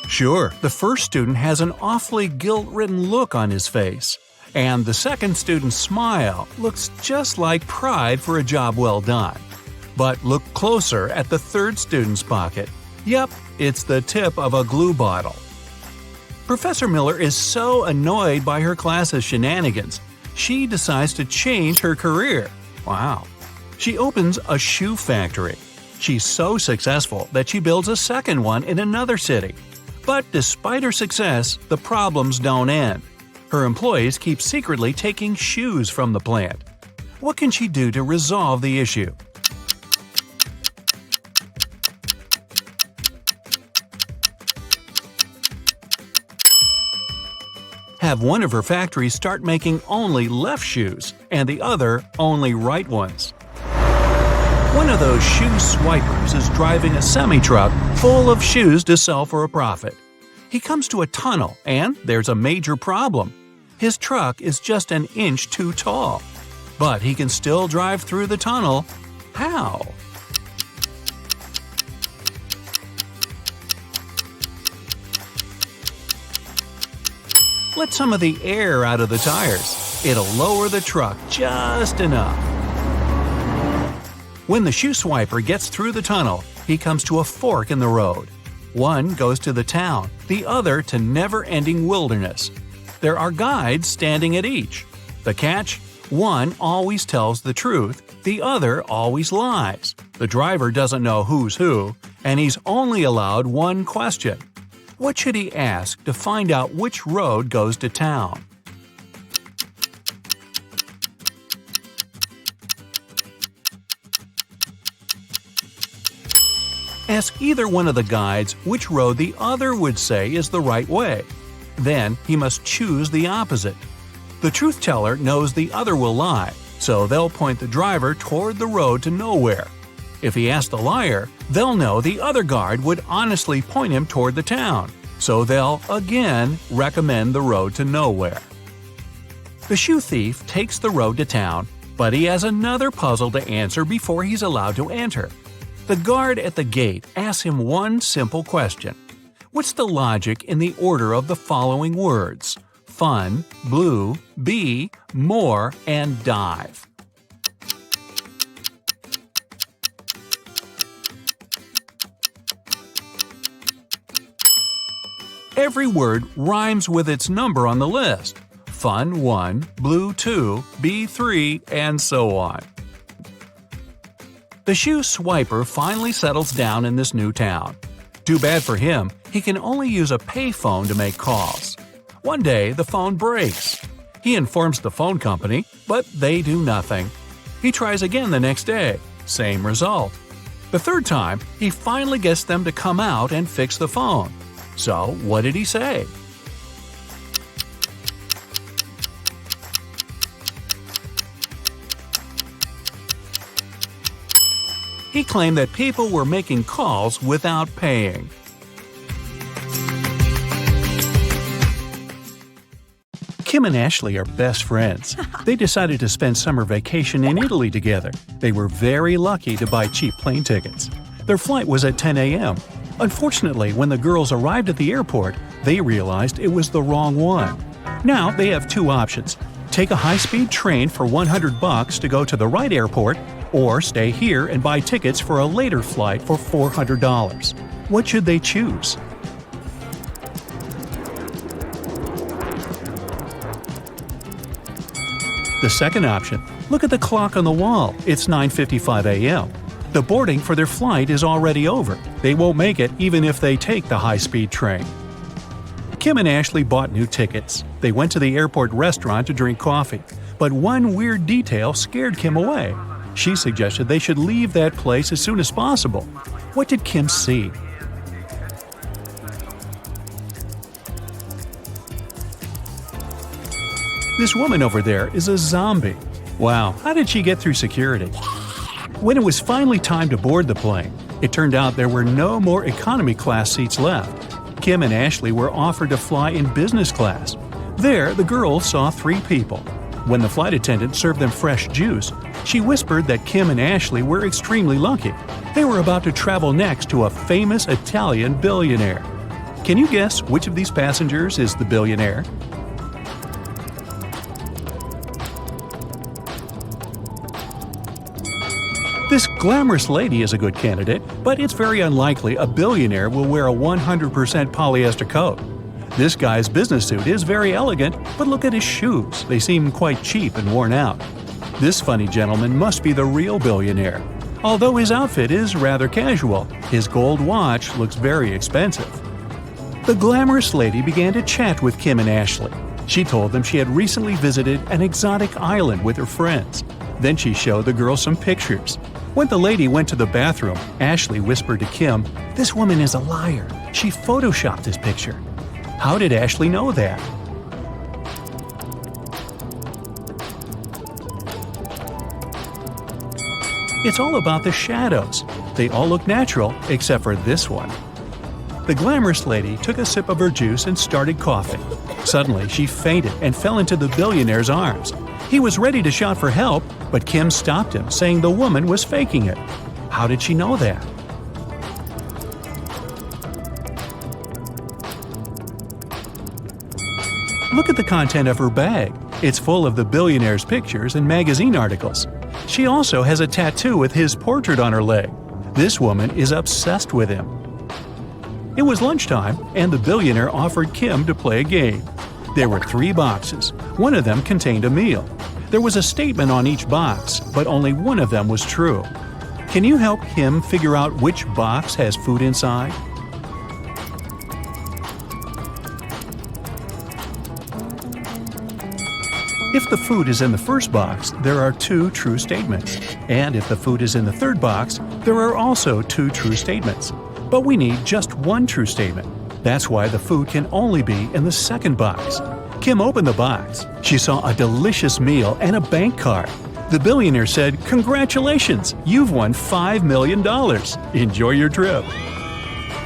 Sure, the first student has an awfully guilt-ridden look on his face. And the second student's smile looks just like pride for a job well done. But look closer at the third student's pocket. Yep, it's the tip of a glue bottle. Professor Miller is so annoyed by her class's shenanigans, she decides to change her career. Wow. She opens a shoe factory. She's so successful that she builds a second one in another city. But despite her success, the problems don't end. Her employees keep secretly taking shoes from the plant. What can she do to resolve the issue? Have one of her factories start making only left shoes and the other only right ones. One of those shoe swipers is driving a semi-truck full of shoes to sell for a profit. He comes to a tunnel and there's a major problem. His truck is just an inch too tall. But he can still drive through the tunnel. How? Let some of the air out of the tires. It'll lower the truck just enough. When the shoe swiper gets through the tunnel, he comes to a fork in the road. One goes to the town, the other to never-ending wilderness. There are guides standing at each. The catch? One always tells the truth, the other always lies. The driver doesn't know who's who, and he's only allowed one question. What should he ask to find out which road goes to town? Ask either one of the guides which road the other would say is the right way. Then he must choose the opposite. The truth teller knows the other will lie, so they'll point the driver toward the road to nowhere. If he asks the liar, they'll know the other guard would honestly point him toward the town, so they'll again recommend the road to nowhere. The shoe thief takes the road to town, but he has another puzzle to answer before he's allowed to enter. The guard at the gate asks him one simple question. What's the logic in the order of the following words? Fun, blue, bee, more, and dive. Every word rhymes with its number on the list. Fun 1, blue 2, bee 3, and so on. The shoe swiper finally settles down in this new town. Too bad for him, he can only use a payphone to make calls. One day, the phone breaks. He informs the phone company, but they do nothing. He tries again the next day. Same result. The third time, he finally gets them to come out and fix the phone. So, what did he say? He claimed that people were making calls without paying. Kim and Ashley are best friends. They decided to spend summer vacation in Italy together. They were very lucky to buy cheap plane tickets. Their flight was at 10 a.m. Unfortunately, when the girls arrived at the airport, they realized it was the wrong one. Now they have two options. Take a high-speed train for $100 to go to the right airport, or stay here and buy tickets for a later flight for $400. What should they choose? The second option. Look at the clock on the wall. It's 9:55 a.m. The boarding for their flight is already over. They won't make it even if they take the high-speed train. Kim and Ashley bought new tickets. They went to the airport restaurant to drink coffee. But one weird detail scared Kim away. She suggested they should leave that place as soon as possible. What did Kim see? This woman over there is a zombie. Wow, how did she get through security? When it was finally time to board the plane, it turned out there were no more economy class seats left. Kim and Ashley were offered to fly in business class. There, the girls saw 3 people. When the flight attendant served them fresh juice, she whispered that Kim and Ashley were extremely lucky. They were about to travel next to a famous Italian billionaire. Can you guess which of these passengers is the billionaire? This glamorous lady is a good candidate, but it's very unlikely a billionaire will wear a 100% polyester coat. This guy's business suit is very elegant, but look at his shoes. They seem quite cheap and worn out. This funny gentleman must be the real billionaire. Although his outfit is rather casual, his gold watch looks very expensive. The glamorous lady began to chat with Kim and Ashley. She told them she had recently visited an exotic island with her friends. Then she showed the girls some pictures. When the lady went to the bathroom, Ashley whispered to Kim, "This woman is a liar. She photoshopped this picture." How did Ashley know that? It's all about the shadows. They all look natural, except for this one. The glamorous lady took a sip of her juice and started coughing. Suddenly, she fainted and fell into the billionaire's arms. He was ready to shout for help, but Kim stopped him, saying the woman was faking it. How did she know that? Look at the content of her bag. It's full of the billionaire's pictures and magazine articles. She also has a tattoo with his portrait on her leg. This woman is obsessed with him. It was lunchtime, and the billionaire offered Kim to play a game. There were 3 boxes. One of them contained a meal. There was a statement on each box, but only one of them was true. Can you help Kim figure out which box has food inside? If the food is in the first box, there are 2 true statements. And if the food is in the third box, there are also 2 true statements. But we need just 1 true statement. That's why the food can only be in the second box. Kim opened the box. She saw a delicious meal and a bank card. The billionaire said, "Congratulations, you've won $5 million. Enjoy your trip."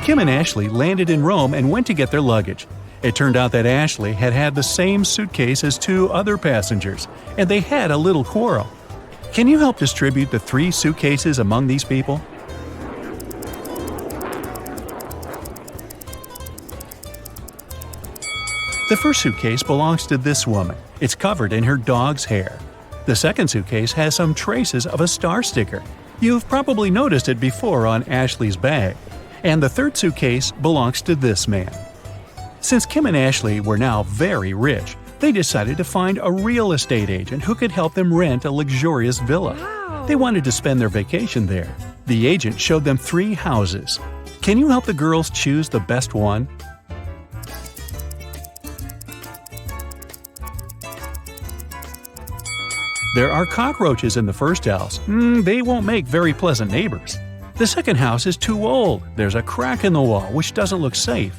Kim and Ashley landed in Rome and went to get their luggage. It turned out that Ashley had had the same suitcase as 2 other passengers, and they had a little quarrel. Can you help distribute the 3 suitcases among these people? The first suitcase belongs to this woman. It's covered in her dog's hair. The second suitcase has some traces of a star sticker. You've probably noticed it before on Ashley's bag. And the third suitcase belongs to this man. Since Kim and Ashley were now very rich, they decided to find a real estate agent who could help them rent a luxurious villa. Wow. They wanted to spend their vacation there. The agent showed them 3 houses. Can you help the girls choose the best one? There are cockroaches in the first house. They won't make very pleasant neighbors. The second house is too old. There's a crack in the wall which doesn't look safe.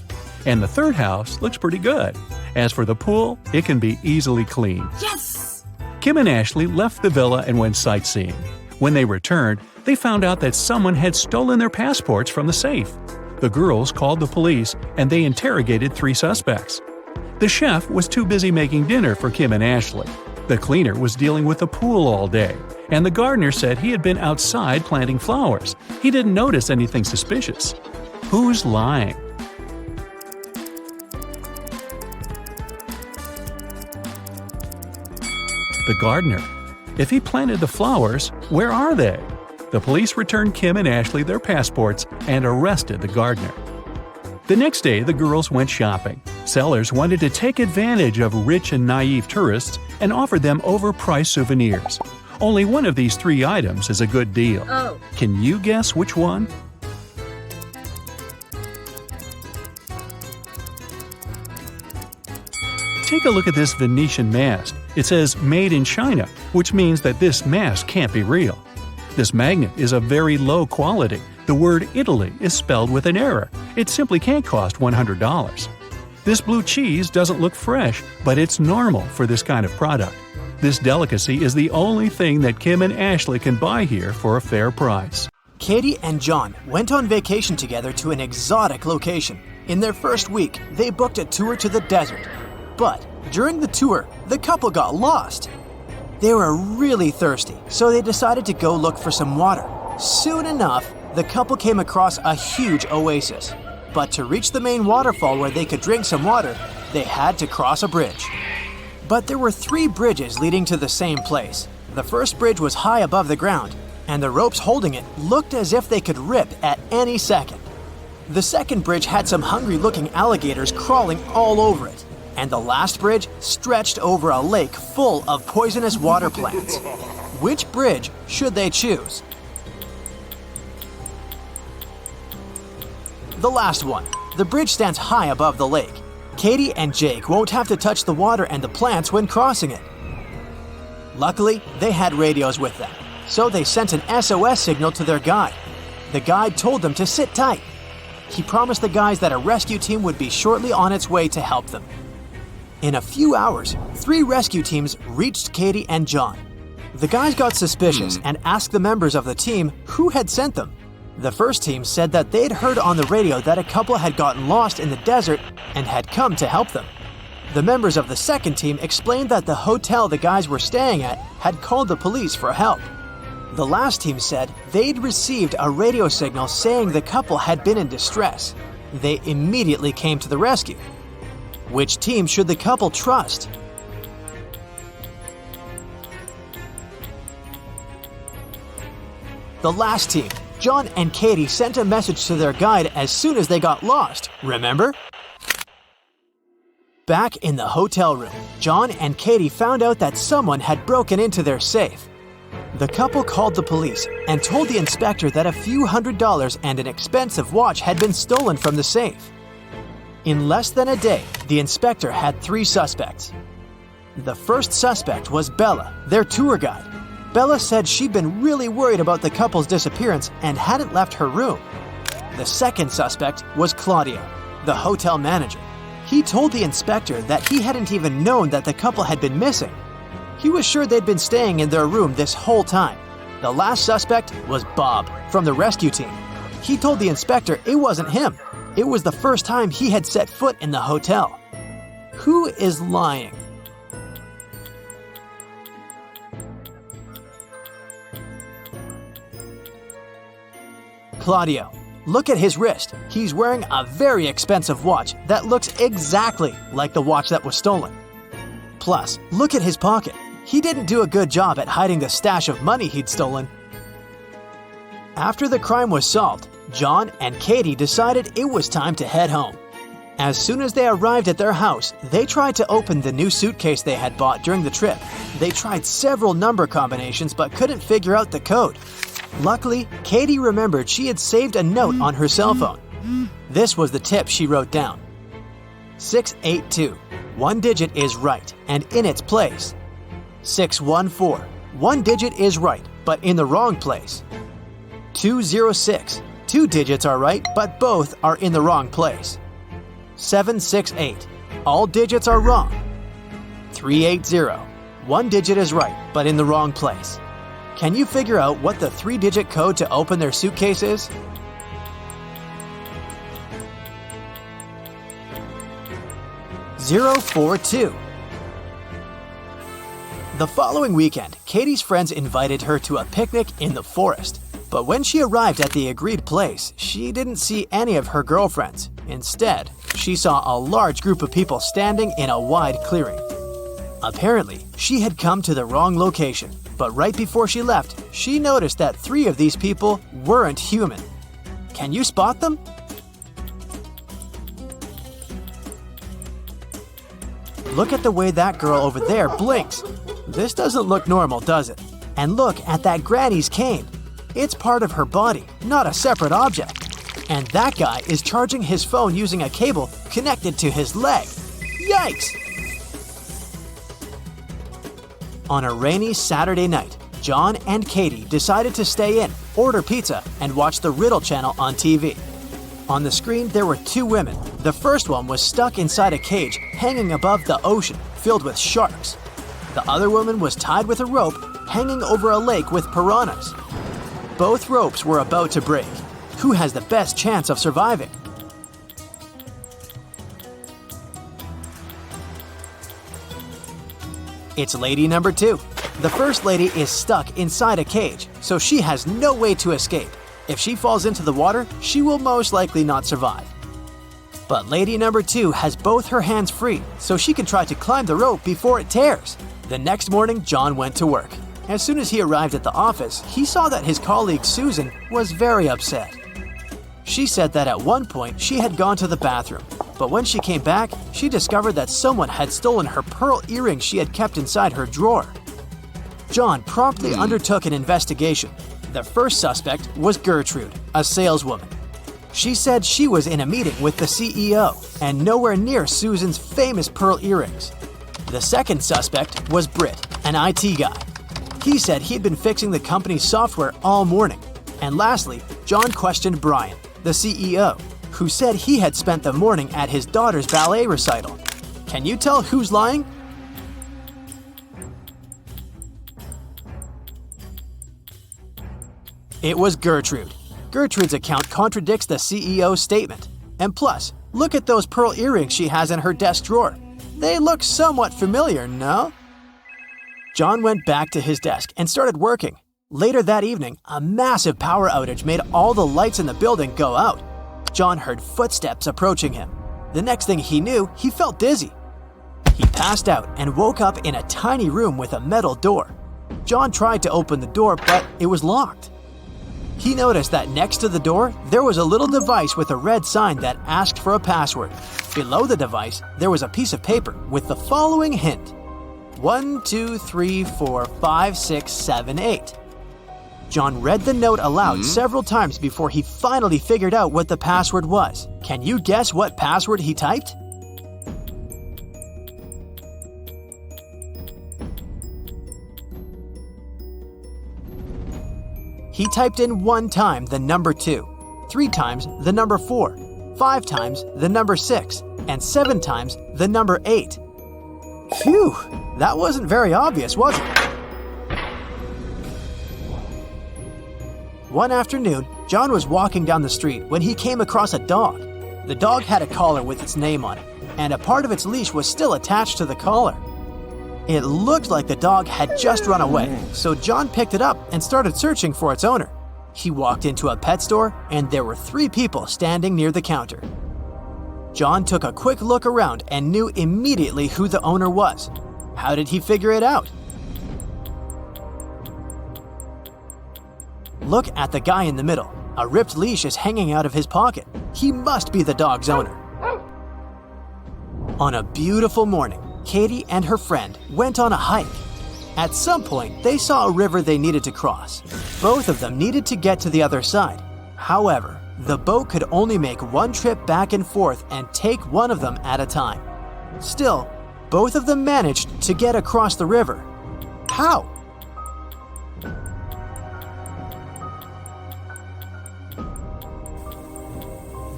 And the third house looks pretty good. As for the pool, it can be easily cleaned. Yes! Kim and Ashley left the villa and went sightseeing. When they returned, they found out that someone had stolen their passports from the safe. The girls called the police and they interrogated 3 suspects. The chef was too busy making dinner for Kim and Ashley. The cleaner was dealing with the pool all day, and the gardener said he had been outside planting flowers. He didn't notice anything suspicious. Who's lying? The gardener. If he planted the flowers, where are they? The police returned Kim and Ashley their passports and arrested the gardener. The next day, the girls went shopping. Sellers wanted to take advantage of rich and naive tourists and offered them overpriced souvenirs. Only one of these 3 items is a good deal. Oh. Can you guess which one? Take a look at this Venetian mask. It says "Made in China," which means that this mask can't be real. This magnet is of very low quality. The word Italy is spelled with an error. It simply can't cost $100. This blue cheese doesn't look fresh, but it's normal for this kind of product. This delicacy is the only thing that Kim and Ashley can buy here for a fair price. Katie and John went on vacation together to an exotic location. In their first week, they booked a tour to the desert. But during the tour, the couple got lost. They were really thirsty, so they decided to go look for some water. Soon enough, the couple came across a huge oasis. But to reach the main waterfall where they could drink some water, they had to cross a bridge. But there were 3 bridges leading to the same place. The first bridge was high above the ground, and the ropes holding it looked as if they could rip at any second. The second bridge had some hungry-looking alligators crawling all over it. And the last bridge stretched over a lake full of poisonous water plants. Which bridge should they choose? The last one. The bridge stands high above the lake. Katie and Jake won't have to touch the water and the plants when crossing it. Luckily, they had radios with them, so they sent an SOS signal to their guide. The guide told them to sit tight. He promised the guys that a rescue team would be shortly on its way to help them. In a few hours, 3 rescue teams reached Katie and John. The guys got suspicious and asked the members of the team who had sent them. The first team said that they'd heard on the radio that a couple had gotten lost in the desert and had come to help them. The members of the second team explained that the hotel the guys were staying at had called the police for help. The last team said they'd received a radio signal saying the couple had been in distress. They immediately came to the rescue. Which team should the couple trust? The last team. John and Katie sent a message to their guide as soon as they got lost, remember? Back in the hotel room, John and Katie found out that someone had broken into their safe. The couple called the police and told the inspector that a few $100s and an expensive watch had been stolen from the safe. In less than a day, the inspector had 3 suspects. The first suspect was Bella, their tour guide. Bella said she'd been really worried about the couple's disappearance and hadn't left her room. The second suspect was Claudio, the hotel manager. He told the inspector that he hadn't even known that the couple had been missing. He was sure they'd been staying in their room this whole time. The last suspect was Bob from the rescue team. He told the inspector it wasn't him. It was the first time he had set foot in the hotel. Who is lying? Claudio. Look at his wrist. He's wearing a very expensive watch that looks exactly like the watch that was stolen. Plus, look at his pocket. He didn't do a good job at hiding the stash of money he'd stolen. After the crime was solved, John and Katie decided it was time to head home. As soon as they arrived at their house, they tried to open the new suitcase they had bought during the trip. They tried several number combinations but couldn't figure out the code. Luckily, Katie remembered she had saved a note on her cell phone. This was the tip she wrote down. 682. One digit is right and in its place. 614. One digit is right, but in the wrong place. 206. 2 digits are right, but both are in the wrong place. 768. All digits are wrong. 380. One digit is right, but in the wrong place. Can you figure out what the 3-digit code to open their suitcase is? (042). The following weekend, Katie's friends invited her to a picnic in the forest. But when she arrived at the agreed place, she didn't see any of her girlfriends. Instead, she saw a large group of people standing in a wide clearing. Apparently, she had come to the wrong location. But right before she left, she noticed that 3 of these people weren't human. Can you spot them? Look at the way that girl over there blinks. This doesn't look normal, does it? And look at that granny's cane. It's part of her body, not a separate object. And that guy is charging his phone using a cable connected to his leg. Yikes! On a rainy Saturday night, John and Katie decided to stay in, order pizza, and watch the Riddle channel on TV. On the screen, there were 2 women. The first one was stuck inside a cage hanging above the ocean, filled with sharks. The other woman was tied with a rope, hanging over a lake with piranhas. Both ropes were about to break. Who has the best chance of surviving? It's lady number 2. The first lady is stuck inside a cage, so she has no way to escape. If she falls into the water, she will most likely not survive. But lady number 2 has both her hands free, so she can try to climb the rope before it tears. The next morning, John went to work. As soon as he arrived at the office, he saw that his colleague Susan was very upset. She said that at one point she had gone to the bathroom, but when she came back, she discovered that someone had stolen her pearl earrings she had kept inside her drawer. John promptly undertook an investigation. The first suspect was Gertrude, a saleswoman. She said she was in a meeting with the CEO and nowhere near Susan's famous pearl earrings. The second suspect was Britt, an IT guy. He said he'd been fixing the company's software all morning. And lastly, John questioned Brian, the CEO, who said he had spent the morning at his daughter's ballet recital. Can you tell who's lying? It was Gertrude. Gertrude's account contradicts the CEO's statement. And plus, look at those pearl earrings she has in her desk drawer. They look somewhat familiar, no? John went back to his desk and started working. Later that evening, a massive power outage made all the lights in the building go out. John heard footsteps approaching him. The next thing he knew, he felt dizzy. He passed out and woke up in a tiny room with a metal door. John tried to open the door, but it was locked. He noticed that next to the door, there was a little device with a red sign that asked for a password. Below the device, there was a piece of paper with the following hint: 1, 2, 3, 4, 5, 6, 7, 8. John read the note aloud several times before he finally figured out what the password was. Can you guess what password he typed? He typed in 1 time the number 2, 3 times the number 4, 5 times the number 6, and 7 times the number 8. Phew, that wasn't very obvious, was it? One afternoon, John was walking down the street when he came across a dog. The dog had a collar with its name on it, and a part of its leash was still attached to the collar. It looked like the dog had just run away, so John picked it up and started searching for its owner. He walked into a pet store, and there were 3 people standing near the counter. John took a quick look around and knew immediately who the owner was. How did he figure it out? Look at the guy in the middle. A ripped leash is hanging out of his pocket. He must be the dog's owner. On a beautiful morning, Katie and her friend went on a hike. At some point, they saw a river they needed to cross. Both of them needed to get to the other side. However, the boat could only make one trip back and forth and take one of them at a time. Still, both of them managed to get across the river. How?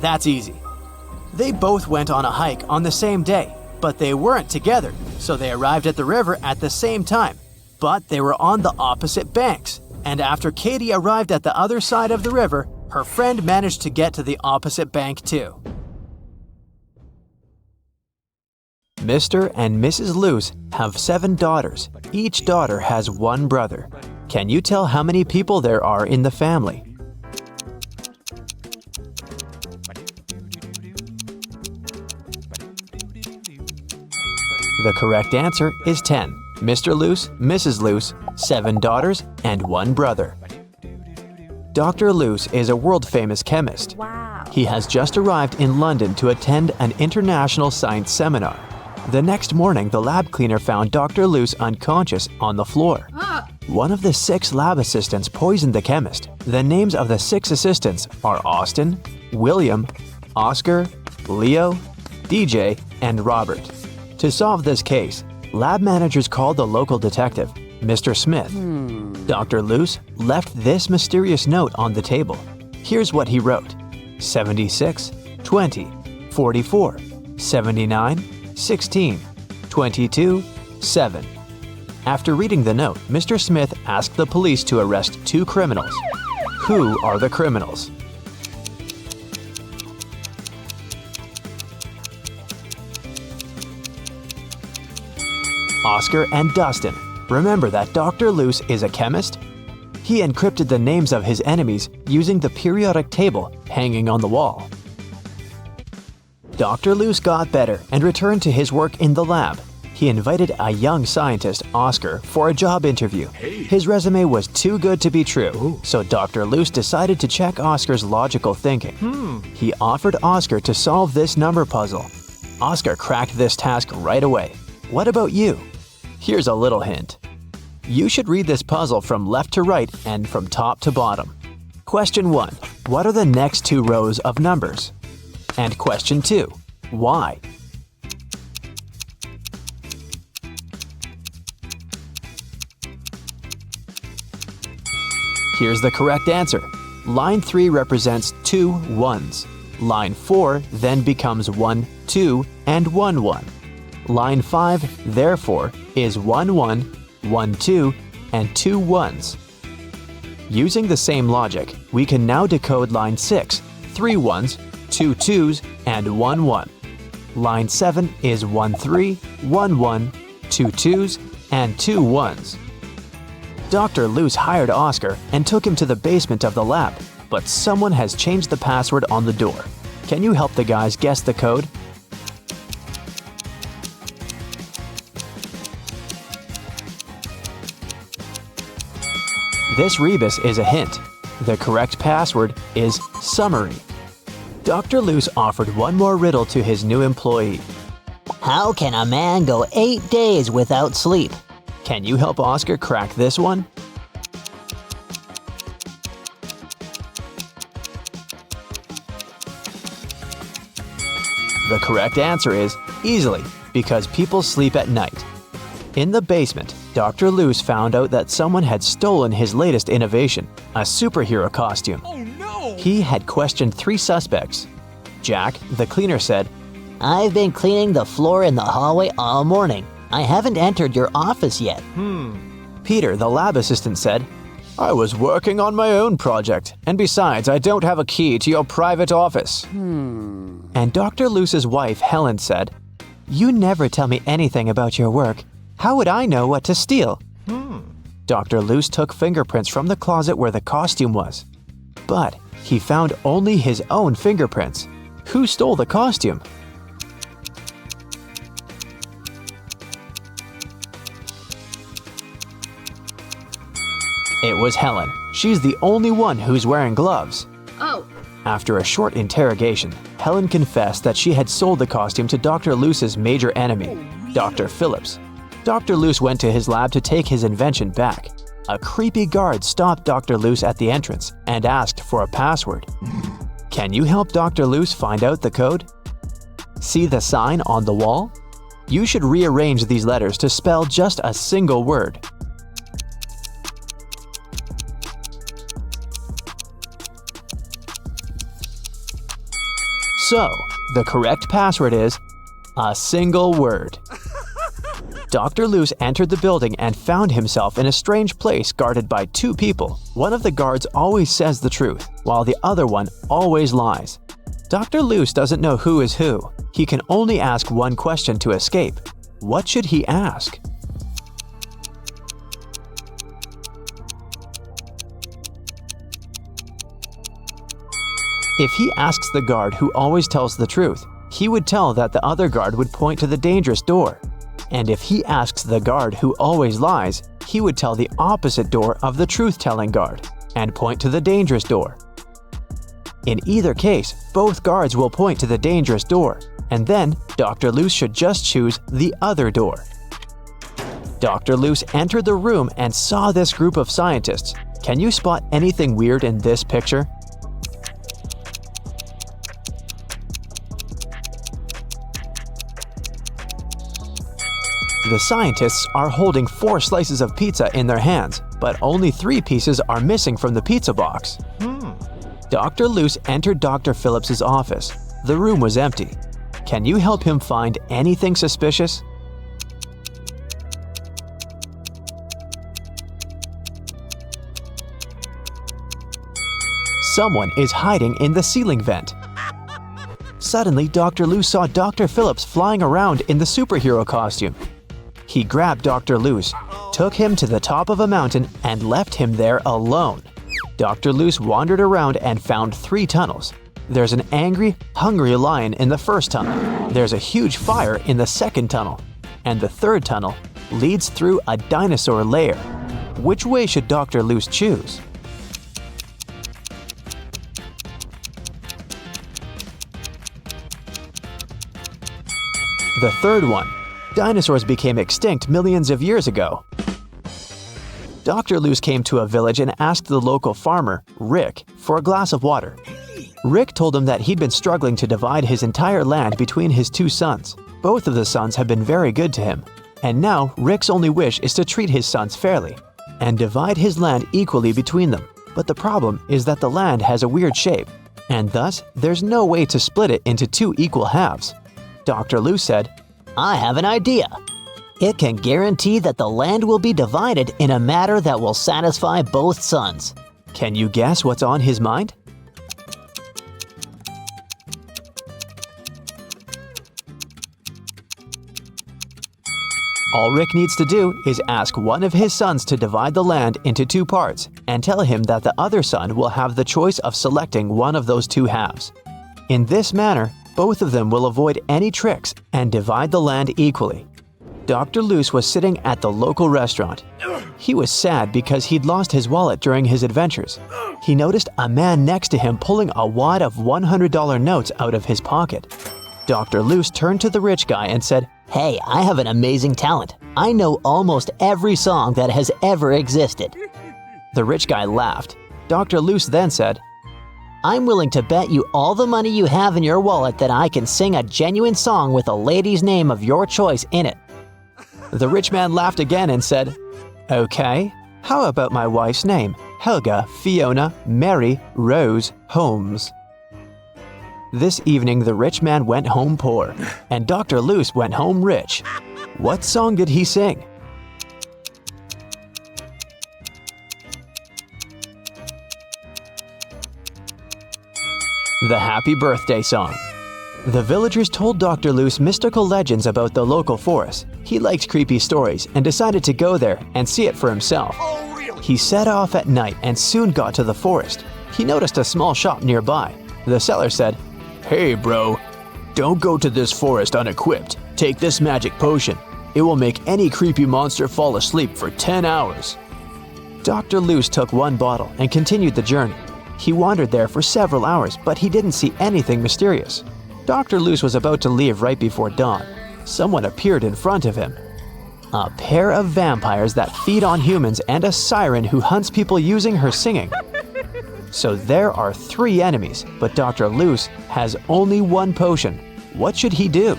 That's easy. They both went on a hike on the same day, but they weren't together, so they arrived at the river at the same time. But they were on the opposite banks, and after Katie arrived at the other side of the river, her friend managed to get to the opposite bank too. Mr. and Mrs. Luce have 7 daughters. Each daughter has 1 brother. Can you tell how many people there are in the family? The correct answer is 10. Mr. Luce, Mrs. Luce, 7 daughters, and 1 brother. Dr. Luce is a world-famous chemist. Wow. He has just arrived in London to attend an international science seminar. The next morning, the lab cleaner found Dr. Luce unconscious on the floor. One of the 6 lab assistants poisoned the chemist. The names of the 6 assistants are Austin, William, Oscar, Leo, DJ, and Robert. To solve this case, lab managers called the local detective, Mr. Smith. Dr. Luce left this mysterious note on the table. Here's what he wrote: 76, 20, 44, 79, 16, 22, 7. After reading the note, Mr. Smith asked the police to arrest 2 criminals. Who are the criminals? Oscar and Dustin. Remember that Dr. Luce is a chemist? He encrypted the names of his enemies using the periodic table hanging on the wall. Dr. Luce got better and returned to his work in the lab. He invited a young scientist, Oscar, for a job interview. His resume was too good to be true, so Dr. Luce decided to check Oscar's logical thinking. He offered Oscar to solve this number puzzle. Oscar cracked this task right away. What about you? Here's a little hint. You should read this puzzle from left to right and from top to bottom. Question 1. What are the next 2 rows of numbers? And question 2. Why? Here's the correct answer. Line 3 represents 2 1s. Line 4 then becomes 1 2 and 1 1. Line 5, therefore, is 1 1, 1 2, and 2 1s. Using the same logic, we can now decode line 6, 3 1s, 2 2s, and 1 1. Line 7 is 1 3, 1 1, 2 2s, and 2 1s. Dr. Luce hired Oscar and took him to the basement of the lab, but someone has changed the password on the door. Can you help the guys guess the code? This rebus is a hint. The correct password is summary. Dr. Luce offered one more riddle to his new employee. How can a man go 8 days without sleep? Can you help Oscar crack this one? The correct answer is easily, because people sleep at night. In the basement, Dr. Luce found out that someone had stolen his latest innovation, a superhero costume. Oh no! He had questioned 3 suspects. Jack, the cleaner, said, I've been cleaning the floor in the hallway all morning. I haven't entered your office yet. Peter, the lab assistant, said, I was working on my own project, and besides, I don't have a key to your private office. And Dr. Luce's wife, Helen, said, You never tell me anything about your work. How would I know what to steal? Dr. Luce took fingerprints from the closet where the costume was. But he found only his own fingerprints. Who stole the costume? It was Helen. She's the only one who's wearing gloves. Oh. After a short interrogation, Helen confessed that she had sold the costume to Dr. Luce's major enemy, Dr. Phillips. Dr. Luce went to his lab to take his invention back. A creepy guard stopped Dr. Luce at the entrance and asked for a password. Can you help Dr. Luce find out the code? See the sign on the wall? You should rearrange these letters to spell just a single word. So, the correct password is a single word. Dr. Luce entered the building and found himself in a strange place guarded by 2 people. One of the guards always says the truth, while the other one always lies. Dr. Luce doesn't know who is who. He can only ask one question to escape. What should he ask? If he asks the guard who always tells the truth, he would tell that the other guard would point to the dangerous door. And if he asks the guard who always lies, he would tell the opposite door of the truth-telling guard and point to the dangerous door. In either case, both guards will point to the dangerous door, and then Dr. Luce should just choose the other door. Dr. Luce entered the room and saw this group of scientists. Can you spot anything weird in this picture? The scientists are holding 4 slices of pizza in their hands, but only 3 pieces are missing from the pizza box. Dr. Luce entered Dr. Phillips's office. The room was empty. Can you help him find anything suspicious? Someone is hiding in the ceiling vent. Suddenly, Dr. Luce saw Dr. Phillips flying around in the superhero costume. He grabbed Dr. Luce, took him to the top of a mountain, and left him there alone. Dr. Luce wandered around and found 3 tunnels. There's an angry, hungry lion in the first tunnel. There's a huge fire in the second tunnel. And the third tunnel leads through a dinosaur lair. Which way should Dr. Luce choose? The third one. Dinosaurs became extinct millions of years ago. Dr. Luce came to a village and asked the local farmer, Rick, for a glass of water. Rick told him that he'd been struggling to divide his entire land between his 2 sons. Both of the sons have been very good to him. And now Rick's only wish is to treat his sons fairly and divide his land equally between them. But the problem is that the land has a weird shape, and thus there's no way to split it into 2 equal halves. Dr. Luce said, I have an idea. It can guarantee that the land will be divided in a manner that will satisfy both sons. Can you guess what's on his mind? All Rick needs to do is ask one of his sons to divide the land into 2 parts and tell him that the other son will have the choice of selecting one of those 2 halves. In this manner, both of them will avoid any tricks and divide the land equally. Dr. Luce was sitting at the local restaurant. He was sad because he'd lost his wallet during his adventures. He noticed a man next to him pulling a wad of $100 notes out of his pocket. Dr. Loose turned to the rich guy and said, Hey, I have an amazing talent. I know almost every song that has ever existed. The rich guy laughed. Dr. Loose then said, I'm willing to bet you all the money you have in your wallet that I can sing a genuine song with a lady's name of your choice in it. The rich man laughed again and said, Okay, how about my wife's name? Helga, Fiona, Mary, Rose, Holmes. This evening the rich man went home poor, and Dr. Loose went home rich. What song did he sing? The Happy Birthday Song. The villagers told Dr. Loose mystical legends about the local forest. He liked creepy stories and decided to go there and see it for himself. He set off at night and soon got to the forest. He noticed a small shop nearby. The seller said, Hey bro, don't go to this forest unequipped. Take this magic potion. It will make any creepy monster fall asleep for 10 hours. Dr. Loose took one bottle and continued the journey. He wandered there for several hours, but he didn't see anything mysterious. Dr. Loose was about to leave right before dawn. Someone appeared in front of him. A pair of vampires that feed on humans and a siren who hunts people using her singing. So there are 3 enemies, but Dr. Loose has only one potion. What should he do?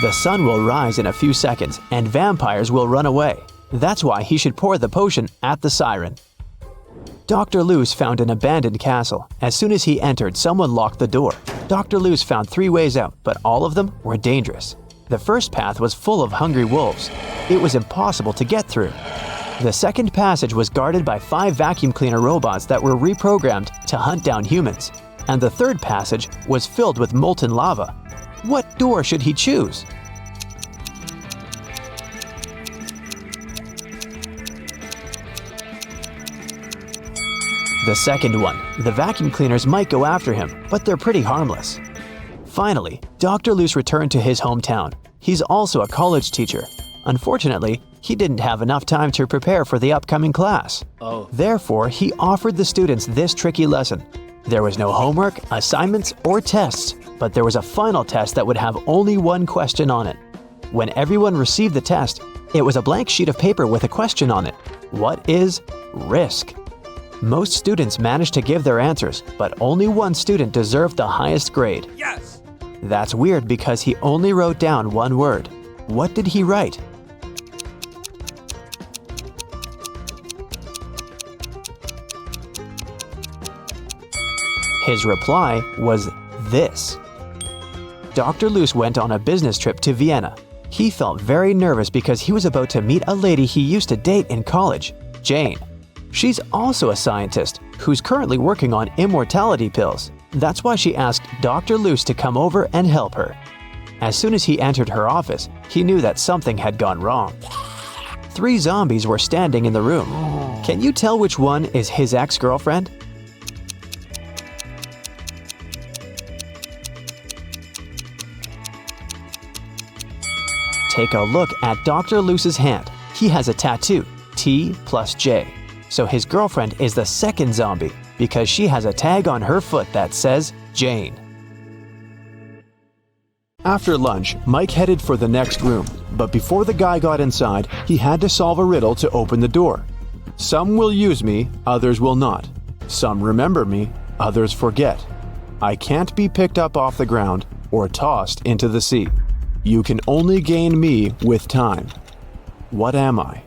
The sun will rise in a few seconds and vampires will run away. That's why he should pour the potion at the siren. Dr. Loose found an abandoned castle. As soon as he entered, someone locked the door. Dr. Loose found 3 ways out, but all of them were dangerous. The first path was full of hungry wolves. It was impossible to get through. The second passage was guarded by 5 vacuum cleaner robots that were reprogrammed to hunt down humans. And the third passage was filled with molten lava. What door should he choose? The second one. The vacuum cleaners might go after him, but they're pretty harmless. Finally, Dr. Loose returned to his hometown. He's also a college teacher. Unfortunately, he didn't have enough time to prepare for the upcoming class. Therefore, he offered the students this tricky lesson. There was no homework, assignments, or tests, but there was a final test that would have only one question on it. When everyone received the test, it was a blank sheet of paper with a question on it. What is risk? Most students managed to give their answers, but only one student deserved the highest grade. Yes! That's weird because he only wrote down one word. What did he write? His reply was this. Dr. Loose went on a business trip to Vienna. He felt very nervous because he was about to meet a lady he used to date in college, Jane. She's also a scientist who's currently working on immortality pills. That's why she asked Dr. Loose to come over and help her. As soon as he entered her office, he knew that something had gone wrong. 3 zombies were standing in the room. Can you tell which one is his ex-girlfriend? Take a look at Dr. Loose's hand. He has a tattoo, T plus J. So his girlfriend is the second zombie because she has a tag on her foot that says Jane. After lunch, Mike headed for the next room, but before the guy got inside, he had to solve a riddle to open the door. Some will use me, others will not. Some remember me, others forget. I can't be picked up off the ground or tossed into the sea. You can only gain me with time. What am I?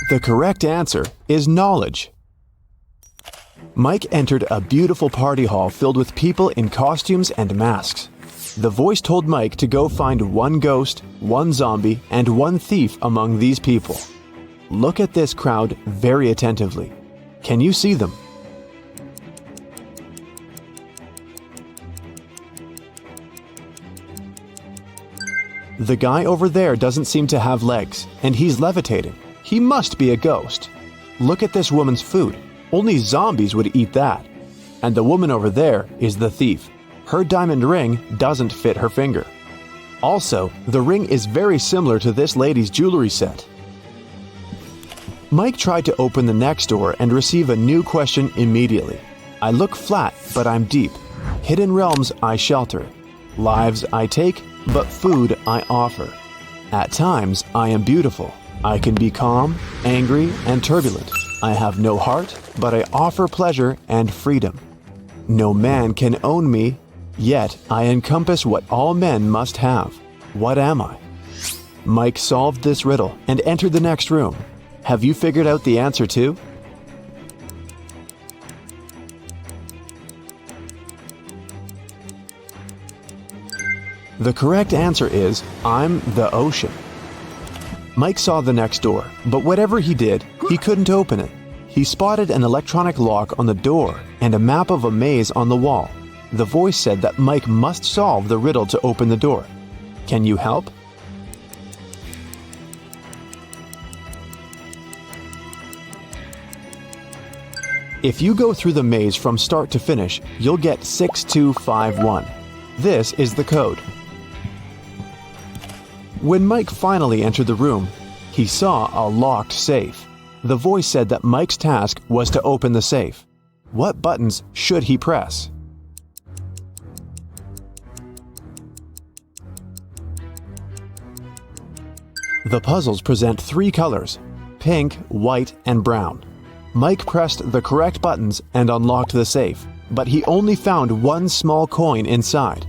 The correct answer is knowledge. Mike entered a beautiful party hall filled with people in costumes and masks. The voice told Mike to go find 1 ghost, 1 zombie, and 1 thief among these people. Look at this crowd very attentively. Can you see them? The guy over there doesn't seem to have legs, and he's levitating. He must be a ghost. Look at this woman's food. Only zombies would eat that. And the woman over there is the thief. Her diamond ring doesn't fit her finger. Also, the ring is very similar to this lady's jewelry set. Mike tried to open the next door and receive a new question immediately. I look flat, but I'm deep. Hidden realms I shelter. Lives I take, but food I offer. At times I am beautiful. I can be calm, angry, and turbulent. I have no heart, but I offer pleasure and freedom. No man can own me, yet I encompass what all men must have. What am I? Mike solved this riddle and entered the next room. Have you figured out the answer too? The correct answer is, I'm the ocean. Mike saw the next door, but whatever he did, he couldn't open it. He spotted an electronic lock on the door and a map of a maze on the wall. The voice said that Mike must solve the riddle to open the door. Can you help? If you go through the maze from start to finish, you'll get 6251. This is the code. When Mike finally entered the room, he saw a locked safe. The voice said that Mike's task was to open the safe. What buttons should he press? The puzzles present three colors: pink, white, and brown. Mike pressed the correct buttons and unlocked the safe, but he only found one small coin inside.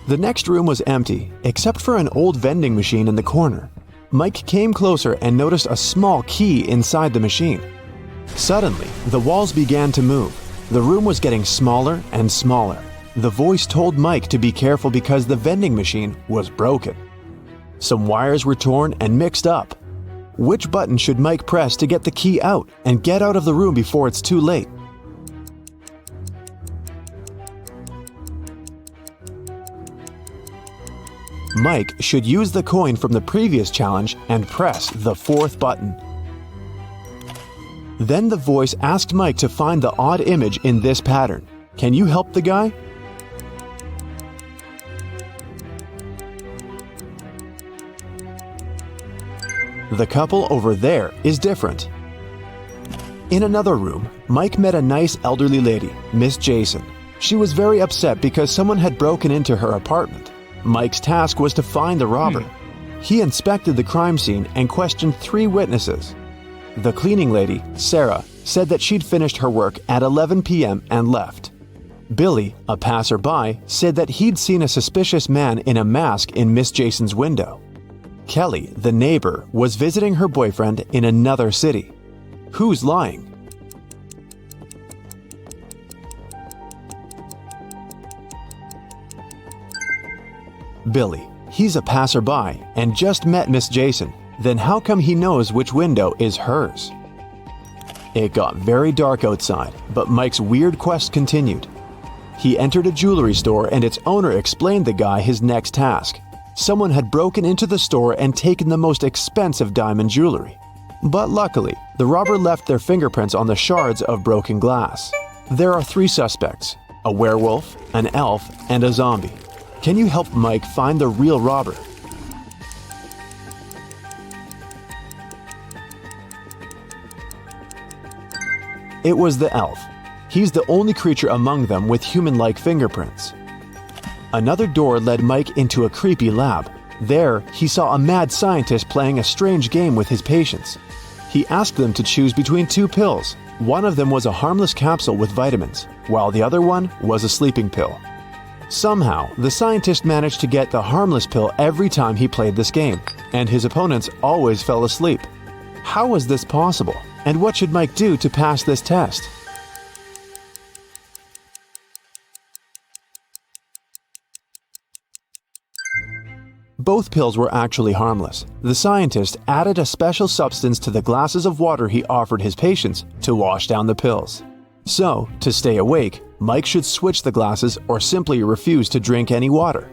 The next room was empty, except for an old vending machine in the corner. Mike came closer and noticed a small key inside the machine. Suddenly, the walls began to move. The room was getting smaller and smaller. The voice told Mike to be careful because the vending machine was broken. Some wires were torn and mixed up. Which button should Mike press to get the key out and get out of the room before it's too late? Mike should use the coin from the previous challenge and press the fourth button. Then the voice asked Mike to find the odd image in this pattern. Can you help the guy? The couple over there is different. In another room, Mike met a nice elderly lady, Miss Jason. She was very upset because someone had broken into her apartment. Mike's task was to find the robber. He inspected the crime scene and questioned 3 witnesses. The cleaning lady, Sarah, said that she'd finished her work at 11 p.m. and left. Billy, a passerby, said that he'd seen a suspicious man in a mask in Miss Jason's window. Kelly, the neighbor, was visiting her boyfriend in another city. Who's lying? Billy. He's a passerby and just met Miss Jason. Then how come he knows which window is hers? It got very dark outside, but Mike's weird quest continued. He entered a jewelry store and its owner explained the guy his next task. Someone had broken into the store and taken the most expensive diamond jewelry. But luckily, the robber left their fingerprints on the shards of broken glass. There are 3 suspects: a werewolf, an elf, and a zombie. Can you help Mike find the real robber? It was the elf. He's the only creature among them with human-like fingerprints. Another door led Mike into a creepy lab. There, he saw a mad scientist playing a strange game with his patients. He asked them to choose between 2 pills. One of them was a harmless capsule with vitamins, while the other one was a sleeping pill. Somehow, the scientist managed to get the harmless pill every time he played this game, and his opponents always fell asleep. How was this possible? And what should Mike do to pass this test? Both pills were actually harmless. The scientist added a special substance to the glasses of water he offered his patients to wash down the pills. So, to stay awake, Mike should switch the glasses or simply refuse to drink any water.